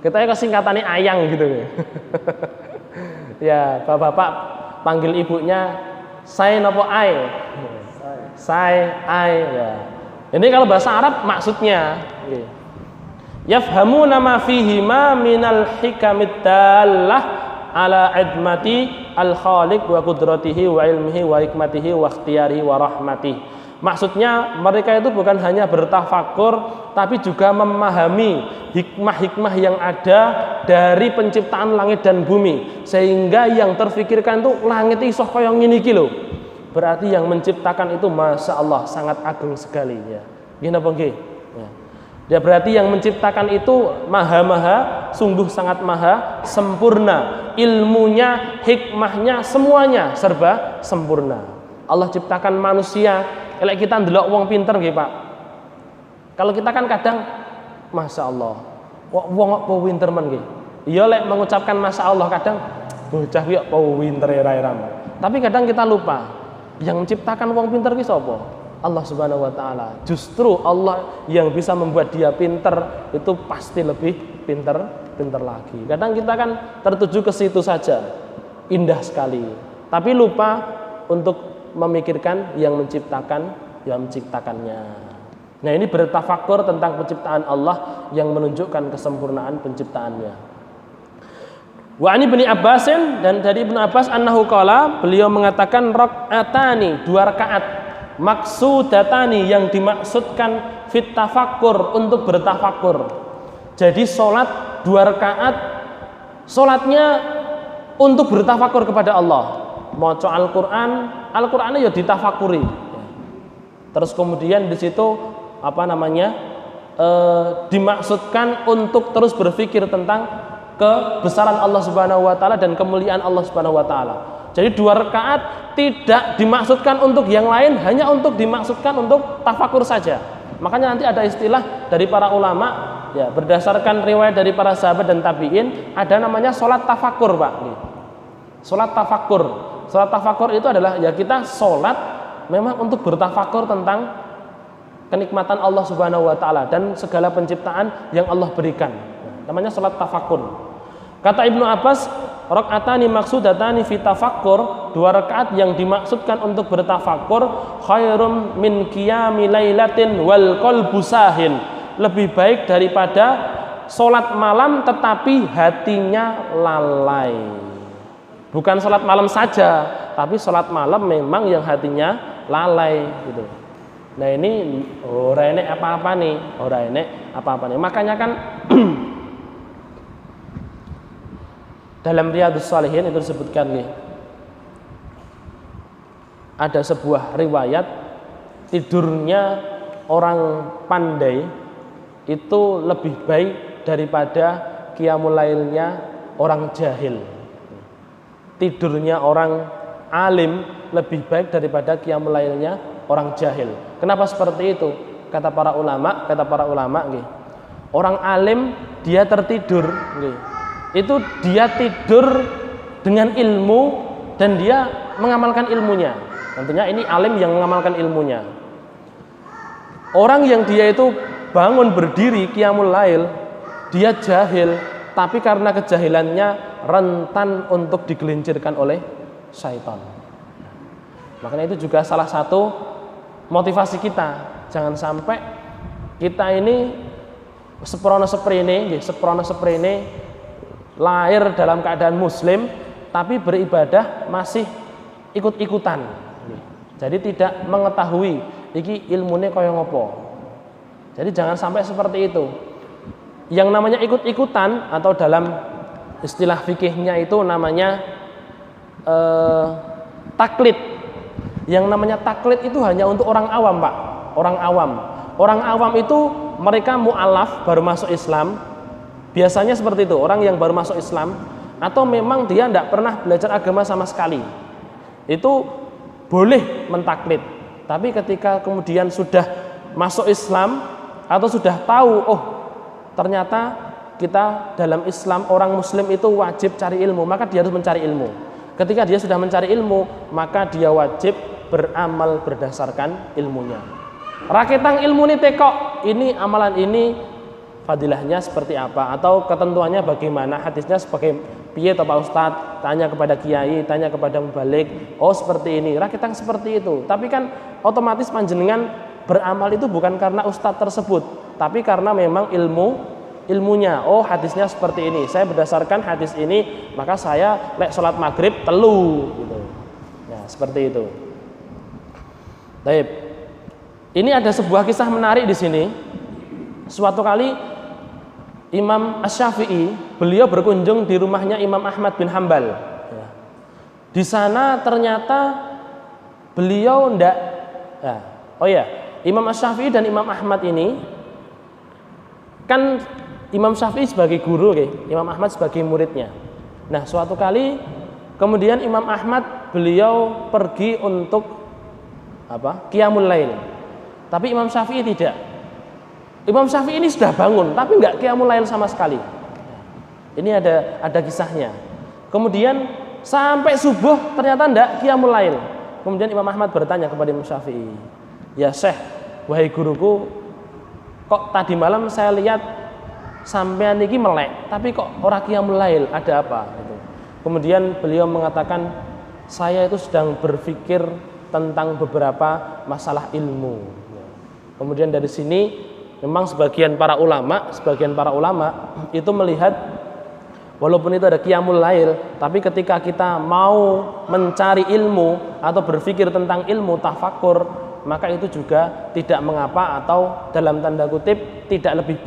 Kita singkatannya ayang gitu. Ya, bapak-bapak panggil ibunya saya napa sai, ai ya. Ini kalau bahasa Arab maksudnya yafhamuna ma fihi ma minal hikamid dallah ala idmati al-khaliq wa qudratihi wa ilmihi wa hikmatihi wa ikhtiyarihi wa rahmatihi. Maksudnya mereka itu bukan hanya bertafakur tapi juga memahami hikmah-hikmah yang ada dari penciptaan langit dan bumi, sehingga yang terfikirkan itu langit iso kaya ngene iki lho. Berarti yang menciptakan itu masya Allah sangat agung sekali ya. Gini apa nggih? Ya. Dia berarti yang menciptakan itu maha-maha, sungguh sangat maha, sempurna. Ilmunya, hikmahnya, semuanya serba sempurna. Allah ciptakan manusia. Elek kita ndelok wong pinter nggih, Pak. Kalau kita kan kadang masya Allah, wong kok pinter men nggih. Iya lek mengucapkan masya Allah kadang bocah ki kok pinter era-era. Tapi kadang kita lupa yang menciptakan wong pinter ki sapa? Allah Subhanahu wa taala. Justru Allah yang bisa membuat dia pinter itu pasti lebih pinter lagi. Kadang kita kan tertuju ke situ saja. Indah sekali. Tapi lupa untuk memikirkan yang menciptakannya. Nah, ini bertafakur tentang penciptaan Allah yang menunjukkan kesempurnaan penciptaannya. Wa ani Ibnu Abbasin, dan dari Ibnu Abbas annahu qala, beliau mengatakan rakaatani, 2 rakaat, maksudatani yang dimaksudkan fit tafakkur, untuk bertafakur. Jadi salat 2 rakaat, salatnya untuk bertafakur kepada Allah. Maca Al-Qur'annya ya ditafakuri. Terus kemudian di situ dimaksudkan untuk terus berpikir tentang kebesaran Allah Subhanahu wa taala dan kemuliaan Allah Subhanahu wa taala. Jadi 2 rakaat tidak dimaksudkan untuk yang lain, hanya untuk dimaksudkan untuk tafakur saja. Makanya nanti ada istilah dari para ulama ya, berdasarkan riwayat dari para sahabat dan tabi'in, ada namanya salat tafakur, Pak. Salat tafakur. Salat tafakur itu adalah ya kita salat memang untuk bertafakur tentang kenikmatan Allah Subhanahu wa taala dan segala penciptaan yang Allah berikan. Namanya salat tafakur. Kata Ibnu Abbas, rakaatani maksudatani fi tafakkur, 2 rakaat yang dimaksudkan untuk bertafakur, khairum min qiyami lailatin wal qalbu sahin. Lebih baik daripada salat malam tetapi hatinya lalai. Bukan sholat malam saja, tapi sholat malam memang yang hatinya lalai gitu. Nah ini ora enek apa-apa nih, Makanya kan dalam Riyadhus Shalihin itu disebutkan nih, ada sebuah riwayat tidurnya orang pandai itu lebih baik daripada qiyamul lailnya orang jahil. Tidurnya orang alim lebih baik daripada qiyamul lailnya orang jahil. Kenapa seperti itu? Kata para ulama nggih. Orang alim dia tertidur nggih. Itu dia tidur dengan ilmu dan dia mengamalkan ilmunya. Tentunya ini alim yang mengamalkan ilmunya. Orang yang dia itu bangun berdiri qiyamul lail, dia jahil, tapi karena kejahilannya rentan untuk digelincirkan oleh syaitan. Makanya itu juga salah satu motivasi kita. Jangan sampai kita ini seprono seprene lahir dalam keadaan muslim tapi beribadah masih ikut-ikutan. Jadi tidak mengetahui iki ilmune kaya ngopo. Jadi jangan sampai seperti itu. Yang namanya ikut-ikutan atau dalam istilah fikihnya itu namanya taklid. Yang namanya taklid itu hanya untuk orang awam, Pak. Orang awam itu mereka mu'alaf, baru masuk Islam. Biasanya seperti itu, orang yang baru masuk Islam atau memang dia tidak pernah belajar agama sama sekali. Itu boleh mentaklid. Tapi ketika kemudian sudah masuk Islam atau sudah tahu, oh ternyata kita dalam Islam orang muslim itu wajib cari ilmu, maka dia harus mencari ilmu. Ketika dia sudah mencari ilmu, maka dia wajib beramal berdasarkan ilmunya. Raketang ilmu ini tekok, ini amalan ini fadilahnya seperti apa atau ketentuannya bagaimana, hadisnya sebagai piye to Pak Ustadz, tanya kepada kiai, tanya kepada mubalik, oh seperti ini, kita seperti itu. Tapi kan otomatis panjenengan beramal itu bukan karena ustadz tersebut, tapi karena memang ilmunya. Oh hadisnya seperti ini, saya berdasarkan hadis ini maka saya lek sholat maghrib telu gitu. Nah seperti itu. Baik. Ini ada sebuah kisah menarik di sini. Suatu kali Imam Asy-Syafi'i, beliau berkunjung di rumahnya Imam Ahmad bin Hambal. Di sana ternyata beliau Imam Asy-Syafi'i dan Imam Ahmad ini kan Imam Syafi'i sebagai guru, Imam Ahmad sebagai muridnya. Nah, suatu kali kemudian Imam Ahmad beliau pergi untuk qiyamul lail. Tapi Imam Syafi'i tidak. Imam Syafi'i ini sudah bangun tapi enggak qiyamul lail sama sekali. Ini ada kisahnya. Kemudian sampai subuh ternyata enggak qiyamul lail. Kemudian Imam Ahmad bertanya kepada Imam Syafi'i, "Ya Syekh, wahai guruku, kok tadi malam saya lihat sampean niki melek, tapi kok ora qiyamul lail, ada apa?" Gitu. Kemudian beliau mengatakan, "Saya itu sedang berpikir tentang beberapa masalah ilmu." Kemudian dari sini memang sebagian para ulama itu melihat walaupun itu ada qiyamul lail, tapi ketika kita mau mencari ilmu atau berpikir tentang ilmu tafakkur, maka itu juga tidak mengapa atau dalam tanda kutip tidak lebih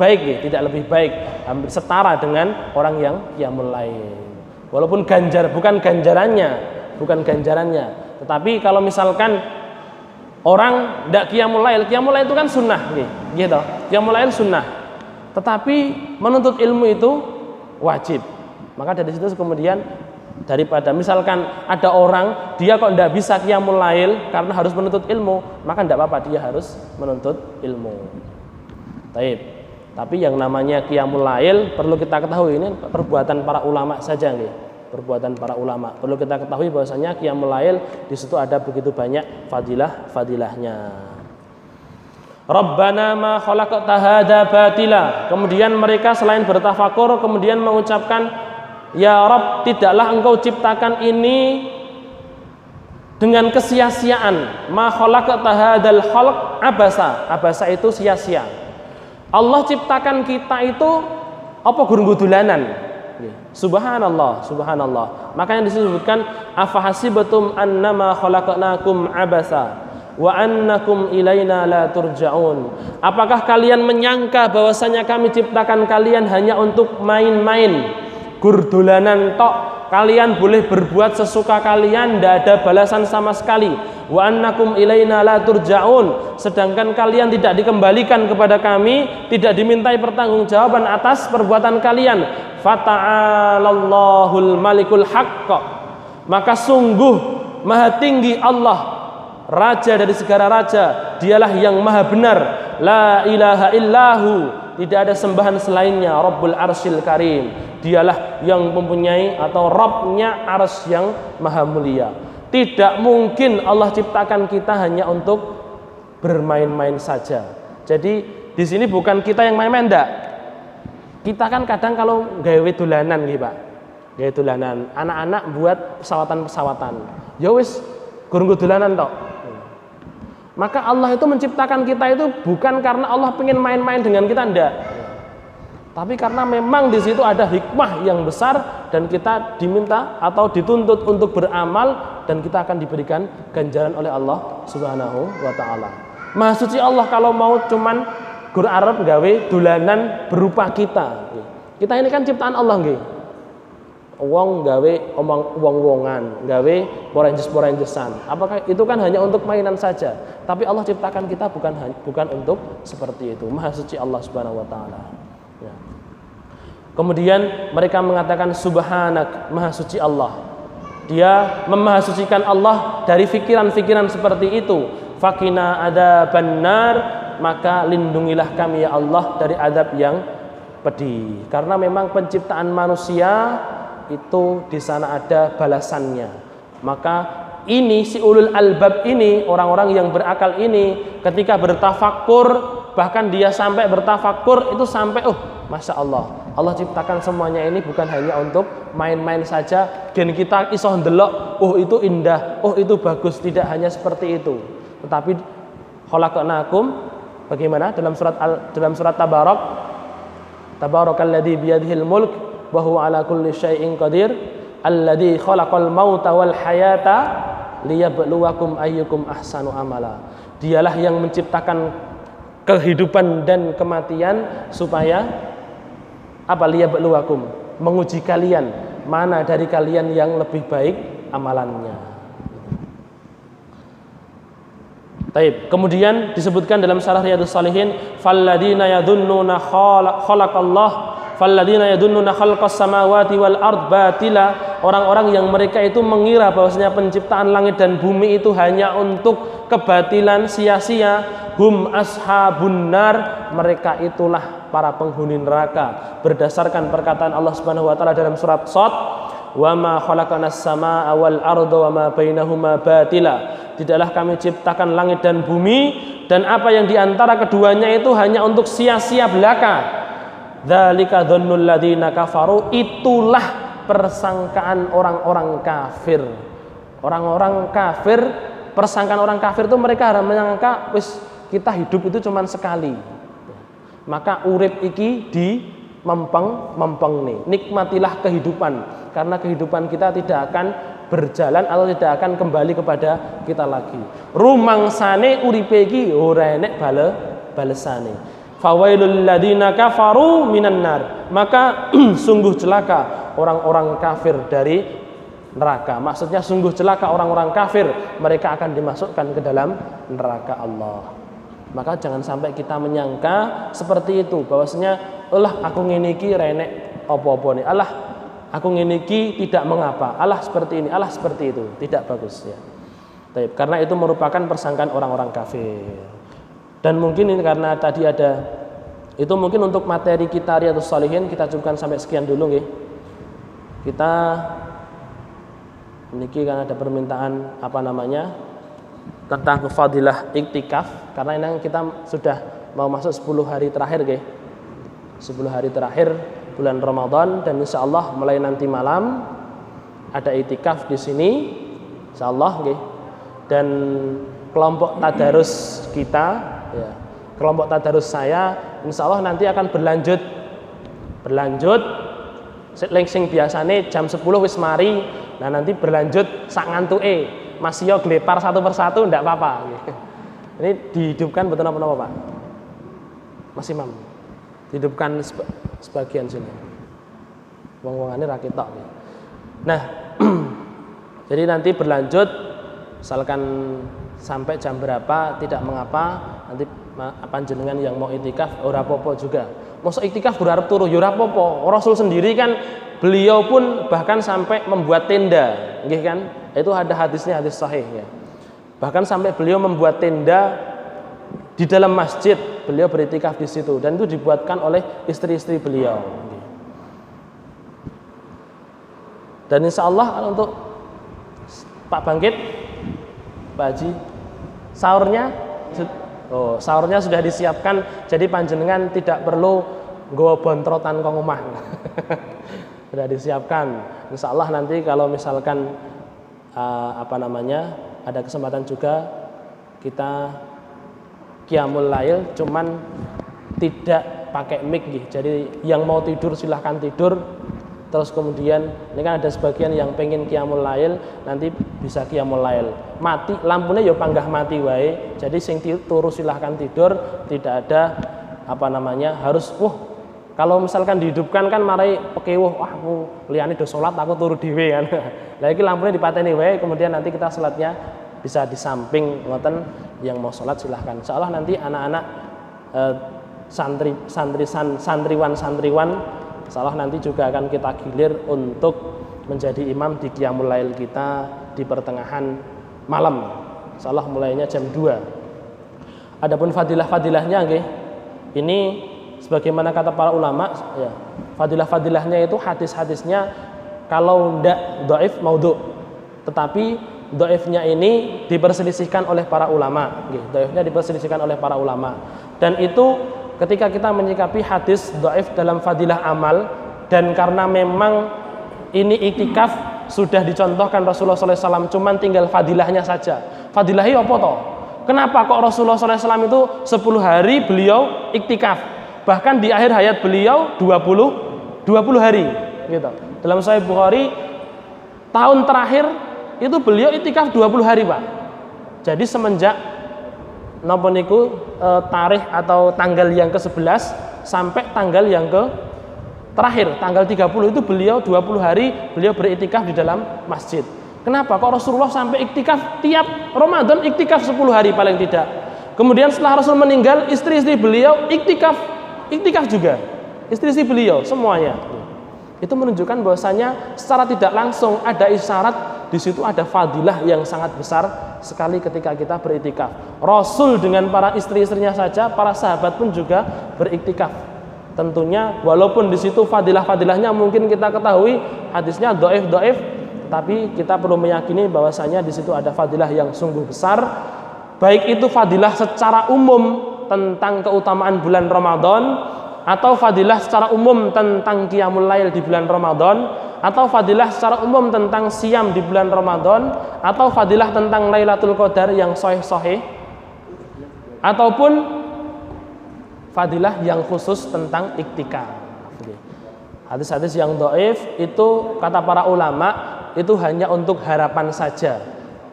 baik, hampir setara dengan orang yang qiyamul lail. Walaupun bukan ganjarannya, tetapi kalau misalkan orang tidak qiyamul lail itu kan sunnah, gitu. Qiyamul lail sunnah, tetapi menuntut ilmu itu wajib. Maka dari situ kemudian daripada misalkan ada orang dia kok tidak bisa qiyamul lail karena harus menuntut ilmu, maka tidak apa-apa dia harus menuntut ilmu. Tapi yang namanya qiyamul lail perlu kita ketahui ini perbuatan para ulama saja, perbuatan para ulama. Perlu kita ketahui bahwasanya qiyamul lail di situ ada begitu banyak fadilahnya. Rabbana ma khalaqta hadza batila. Kemudian mereka selain bertafakur kemudian mengucapkan, "Ya Rabb, tidaklah Engkau ciptakan ini dengan kesia-siaan." Ma khalaqta hadzal khalq abasa. Abasa itu sia-sia. Allah ciptakan kita itu apa gurung dolanan. Subhanallah. Makanya disebutkan afahasibatum annama khalaqnakum abasa wa annakum ilaina la turja'un. Apakah kalian menyangka bahwasanya kami ciptakan kalian hanya untuk main-main, gurdolanan tok, kalian boleh berbuat sesuka kalian, tidak ada balasan sama sekali. Wa annakum ilaina la turja'un, sedangkan kalian tidak dikembalikan kepada kami, tidak dimintai pertanggungjawaban atas perbuatan kalian. Fata'alallahul malikul haqq. Maka sungguh maha tinggi Allah, raja dari segala raja, dialah yang maha benar. La ilaha illahu, tidak ada sembahan selainnya. Rabbul arsyil karim, dialah yang mempunyai atau Rabbnya arsy yang maha mulia. Tidak mungkin Allah ciptakan kita hanya untuk bermain-main saja. Jadi di sini bukan kita yang main-main, enggak. Kita kan kadang kalau gawe dolanan gitu Pak, gawe dolanan, anak-anak buat pesawatan-pesawatan, ya wis gurung dolanan tok. Maka Allah itu menciptakan kita itu bukan karena Allah pengen main-main dengan kita, enggak. Tapi karena memang di situ ada hikmah yang besar dan kita diminta atau dituntut untuk beramal dan kita akan diberikan ganjaran oleh Allah Subhanahu wa taala. Maha suci Allah kalau mau cuman gur Arab gawe dolanan berupa kita. Kita ini kan ciptaan Allah nggih. Wong gawe wong-wongan, gawe porenjes-porenjesan. Apakah itu kan hanya untuk mainan saja? Tapi Allah ciptakan kita bukan untuk seperti itu. Maha suci Allah Subhanahu wa taala. Ya. Kemudian mereka mengatakan subhanak, maha suci Allah. Dia memahasucikan Allah dari pikiran-pikiran seperti itu. Fakina adzaban nar, maka lindungilah kami ya Allah dari azab yang pedih. Karena memang penciptaan manusia itu di sana ada balasannya. Maka ini si ulul albab ini, orang-orang yang berakal ini ketika bertafakur, bahkan dia sampai bertafakur itu sampai masya Allah, Allah ciptakan semuanya ini bukan hanya untuk main-main saja, gen kita iso ndelok, oh itu indah, oh itu bagus, tidak hanya seperti itu. Tetapi khalaqnakum, bagaimana dalam surat Tabarokalladzi biyadihil mulk wa huwa ala kulli syai'in qadir, alladzi khalaqal mauta wal hayata liyabluwakum ayyukum ahsanu amala. Dialah yang menciptakan kehidupan dan kematian supaya apa? Liyabluwakum, menguji kalian mana dari kalian yang lebih baik amalannya. Taib. Kemudian disebutkan dalam Syarah Riyadhus Shalihin, falladzina yadhunnuna khalqas samawati wal ard batila, orang-orang yang mereka itu mengira bahwasanya penciptaan langit dan bumi itu hanya untuk kebatilan, sia-sia. Hum ashabun nar, mereka itulah para penghuni neraka, berdasarkan perkataan Allah Subhanahu wa taala dalam surat Shad, wa ma khalaqanas samaa wal arda wa ma bainahuma batila, tidaklah kami ciptakan langit dan bumi dan apa yang diantara keduanya itu hanya untuk sia-sia belaka. Dzalika dzannul ladzina kafaru, itulah persangkaan orang-orang kafir. Orang-orang kafir, persangkaan orang kafir itu mereka menyangka wis kita hidup itu cuma sekali. Maka urip iki di mempeng nih. Nikmatilah kehidupan, karena kehidupan kita tidak akan berjalan atau tidak akan kembali kepada kita lagi. Rumangsane uripe iki ora enek balesane. Fawailul ladzina kafaru minan nar, maka sungguh celaka orang-orang kafir dari neraka. Maksudnya sungguh celaka orang-orang kafir, mereka akan dimasukkan ke dalam neraka Allah. Maka jangan sampai kita menyangka seperti itu, bahwasanya Allah aku ngene iki renek apa-apa nih, Allah aku ngene iki tidak mengapa, Allah seperti ini, Allah seperti itu, tidak bagus ya. Karena itu merupakan persangkaan orang-orang kafir. Dan mungkin ini karena tadi ada itu, mungkin untuk materi kita Riyadhus Shalihin kita cukupkan sampai sekian dulu nggih. Kita niki kan ada permintaan tentang fadilah iktikaf, karena ini kita sudah mau masuk 10 hari terakhir nggih. 10 hari terakhir bulan Ramadan, dan insyaallah mulai nanti malam ada iktikaf di sini insyaallah nggih. Dan kelompok tadarus kita ya, kelompok tadarus saya insyaallah nanti akan berlanjut sing biasane jam 10 wis mari. Nah nanti berlanjut sak ngantuke, masih yo glepar satu persatu ndak apa-apa. Ini dihidupkan betul apa Pak? Mas Imam. Dihidupkan sebagian sini. Wong-wongane ra ketok. Nah, jadi nanti berlanjut misalkan sampai jam berapa tidak mengapa, nanti panjenengan yang mau iktikaf ora apa-apa juga. Mosok iktikaf ora arep turu ya ora apa-apa. Rasul sendiri kan beliau pun bahkan sampai membuat tenda, nggih kan? Itu ada hadisnya, hadis sahih ya. Bahkan sampai beliau membuat tenda di dalam masjid, beliau beriktikaf di situ, dan itu dibuatkan oleh istri-istri beliau. Dan insya Allah untuk Pak Bangkit, Pak Haji, sahurnya sudah disiapkan, jadi panjenengan tidak perlu nggawa bontrotan kang omah. Sudah disiapkan. Insya Allah nanti kalau misalkan ada kesempatan juga kita qiyamul lail, cuman tidak pakai mic gitu. Jadi yang mau tidur silahkan tidur. Terus kemudian ini kan ada sebagian yang pengen qiyamul lail, nanti bisa qiyamul lail. Mati lampunya ya panggah mati wae. Jadi sing turu silahkan tidur, tidak ada harus kalau misalkan dihidupkan kan marai pekewuh, aku liyane do salat aku turu dhewe kan. Lah iki lampunya dipateni wae, kemudian nanti kita salatnya bisa di samping yang mau salat silahkan. Insyaallah nanti anak-anak santriwan insyaallah nanti juga akan kita gilir untuk menjadi imam di qiyamul lail kita di pertengahan malam. Insyaallah mulainya jam 2. Adapun fadilah-fadilahnya nggih. Ini sebagaimana kata para ulama ya, fadilah-fadilahnya itu hadis-hadisnya kalau ndak dhaif maudhu. Tetapi dhaifnya ini diperselisihkan oleh para ulama, dhaifnya diperselisihkan oleh para ulama. Dan itu ketika kita menyikapi hadis dhaif dalam fadilah amal, dan karena memang ini iktikaf sudah dicontohkan Rasulullah SAW, cuman tinggal fadilahnya saja. Fadilahnya apa toh? Kenapa kok Rasulullah SAW itu 10 hari beliau iktikaf, bahkan di akhir hayat beliau 20 hari gitu. Dalam Sahih Bukhari tahun terakhir itu beliau iktikaf 20 hari Pak. Jadi semenjak napa niku tarikh atau tanggal yang ke-11 sampai tanggal yang ke terakhir tanggal 30 itu beliau 20 hari beliau beriktikaf di dalam masjid. Kenapa kok Rasulullah sampai iktikaf tiap Ramadan, iktikaf 10 hari paling tidak. Kemudian setelah Rasul meninggal, istri-istri beliau iktikaf juga. Istri-istri beliau semuanya. Itu menunjukkan bahwasanya secara tidak langsung ada isyarat di situ ada fadilah yang sangat besar sekali ketika kita beriktikaf. Rasul dengan para istri-istrinya saja, para sahabat pun juga beriktikaf. Tentunya walaupun di situ fadilah-fadilahnya mungkin kita ketahui hadisnya dhaif, tapi kita perlu meyakini bahwasanya di situ ada fadilah yang sungguh besar, baik itu fadilah secara umum tentang keutamaan bulan Ramadan, atau fadilah secara umum tentang qiyamul lail di bulan Ramadan, atau fadilah secara umum tentang siam di bulan Ramadan, atau fadilah tentang Lailatul Qadar yang sahih, ataupun fadilah yang khusus tentang iktikaf. Hadis-hadis yang dhaif itu kata para ulama itu hanya untuk harapan saja.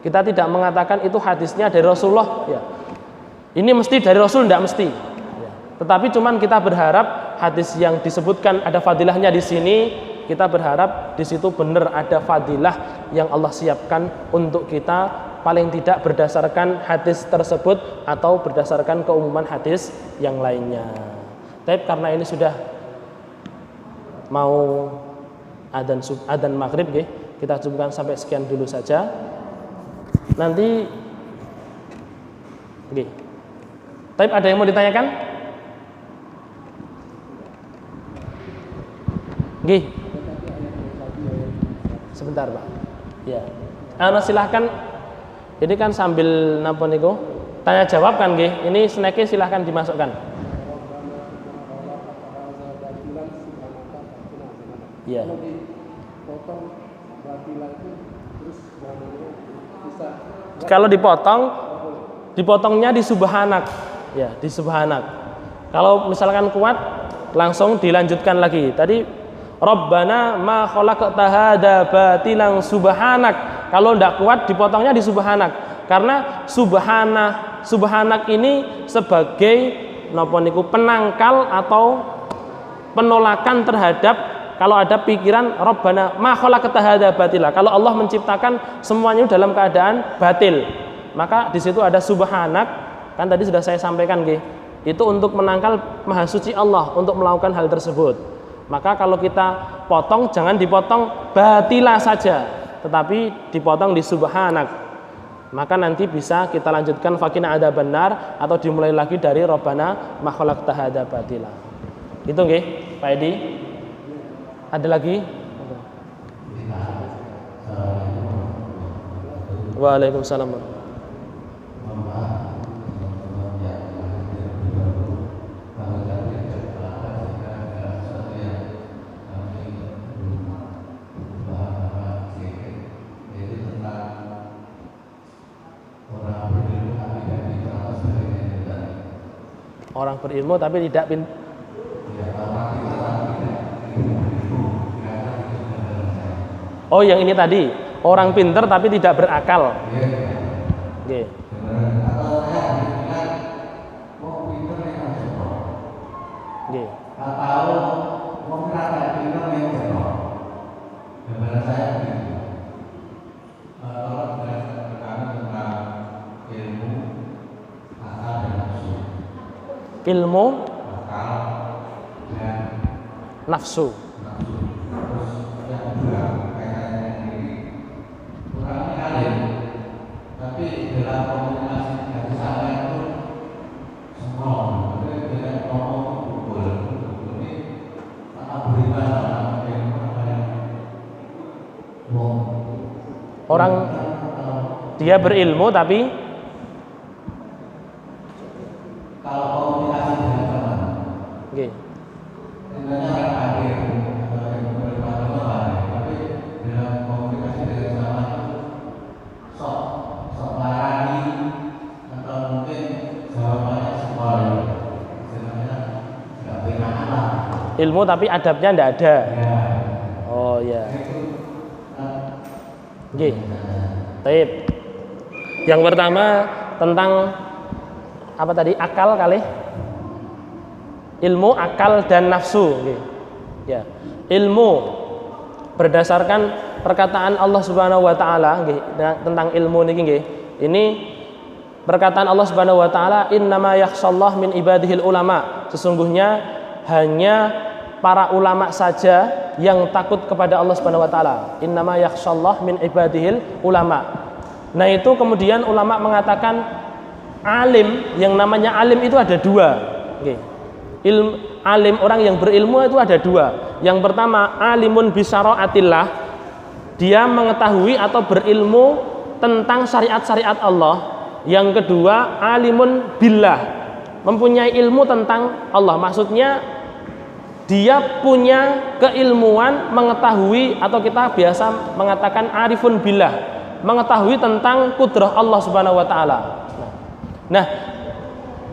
Kita tidak mengatakan itu hadisnya dari Rasulullah ya. Ini mesti dari Rasul, tidak mesti ya. Tetapi cuman kita berharap hadis yang disebutkan ada fadilahnya di sini, kita berharap di situ benar ada fadilah yang Allah siapkan untuk kita, paling tidak berdasarkan hadis tersebut atau berdasarkan keumuman hadis yang lainnya. Tapi karena ini sudah mau adzan maghrib nggih, kita cukupkan sampai sekian dulu saja. Nanti nggih. Tapi ada yang mau ditanyakan? Nggih. Sebentar, Pak. Ya. Silahkan. Ini kan sambil napa niku? Tanya jawab kan nggih. Ini snacknya silahkan dimasukkan. Iya. Kalau dipotongnya di subhanak, ya di subhanak. Kalau misalkan kuat, langsung dilanjutkan lagi. Tadi Rabbana ma khalaqta hadza batilan subhanak. Kalau tidak kuat, dipotongnya di subhanak. Karena subhanak ini sebagai napa niku penangkal atau penolakan terhadap kalau ada pikiran Rabbana ma khalaqta hadza batila. Kalau Allah menciptakan semuanya dalam keadaan batil, maka di situ ada subhanak, kan tadi sudah saya sampaikan nggih. Itu untuk menangkal Maha Suci Allah untuk melakukan hal tersebut. Maka kalau kita potong jangan dipotong batila saja, tetapi dipotong di subhanak. Maka nanti bisa kita lanjutkan faqina adzabannar atau dimulai lagi dari Rabbana ma khalaqta hadza batila. Itu nggih, Pak Edi. Ada lagi? Waalaikumsalam. Orang berilmu tapi tidak Oh, yang ini tadi, orang pinter tapi tidak berakal. Oke. Oke. Ilmu, nafsu. Orang dia berilmu tapi Nggih. Ilmu tapi adabnya ndak ada. Oh ya. Nggih. Baik. Yang pertama tentang apa tadi? Akal kali. Ilmu, akal dan nafsu. Nggih. Ya. Ilmu berdasarkan perkataan Allah Subhanahu wa taala nggih tentang ilmu niki nggih. Ini perkataan Allah Subhanahu wa taala, "Innama yakhshallah min ibadihil ulama." Sesungguhnya hanya para ulama saja yang takut kepada Allah Subhanahu wa taala. Innama yakhshallah min ibadihil ulama. Nah, itu kemudian ulama mengatakan alim, yang namanya alim itu ada dua. Oke. Alim, orang yang berilmu itu ada dua. Yang pertama, alimun bisyara'atillah. Dia mengetahui atau berilmu tentang syariat-syariat Allah. Yang kedua, alimun billah. Mempunyai ilmu tentang Allah. Maksudnya dia punya keilmuan mengetahui, atau kita biasa mengatakan arifun billah, mengetahui tentang kudrah Allah Subhanahu wa taala. Nah,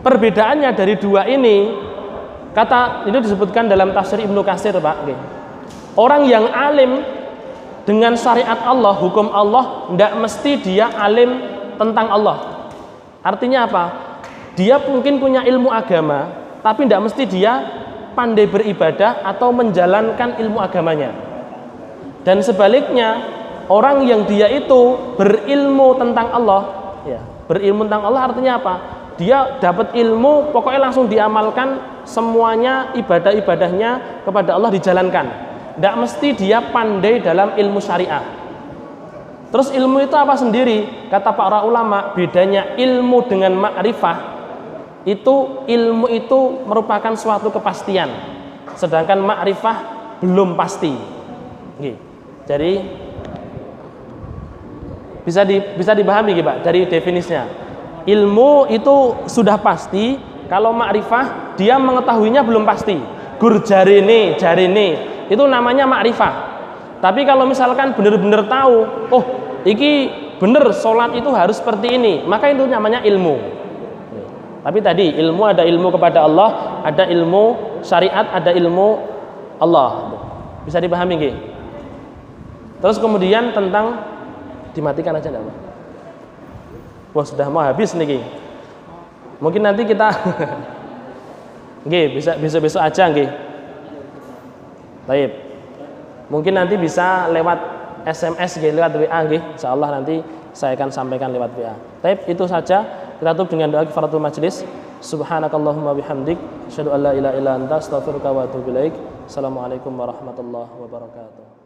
perbedaannya dari dua ini, kata ini disebutkan dalam tafsir Ibnu Katsir, Pak. Orang yang alim dengan syariat Allah, hukum Allah, tidak mesti dia alim tentang Allah. Artinya apa? Dia mungkin punya ilmu agama, tapi tidak mesti dia pandai beribadah atau menjalankan ilmu agamanya. Dan sebaliknya, orang yang dia itu berilmu tentang Allah, ya, berilmu tentang Allah artinya apa? Dia dapat ilmu, pokoknya langsung diamalkan, semuanya ibadah-ibadahnya kepada Allah dijalankan. Tidak mesti dia pandai dalam ilmu syariah. Terus ilmu itu apa sendiri? Kata para ulama, bedanya ilmu dengan ma'rifah, itu ilmu itu merupakan suatu kepastian, sedangkan ma'rifah belum pasti. Jadi bisa dipahami Pak dari definisinya. Ilmu itu sudah pasti, kalau ma'rifah dia mengetahuinya belum pasti. Gur jarine itu namanya ma'rifah. Tapi kalau misalkan benar-benar tahu, oh iki bener sholat itu harus seperti ini, maka itu namanya ilmu. Tapi tadi ilmu ada ilmu kepada Allah, ada ilmu syariat, ada ilmu Allah. Bisa dipahami nggih? Terus kemudian tentang dimatikan aja enggak, Pak? Wah, sudah mau habis nih. Mungkin nanti kita nggih, bisa besok aja nggih. Baik. Mungkin nanti bisa lewat SMS nggih, lewat WA nggih. Insyaallah nanti saya akan sampaikan lewat WA. Baik, itu saja. Kita tutup dengan doa kifaratul majlis. Subhanakallahumma bihamdik, asyhadu an la ilaha illa anta, astaghfiruka wa atubu ilaik. Assalamualaikum warahmatullahi wabarakatuh.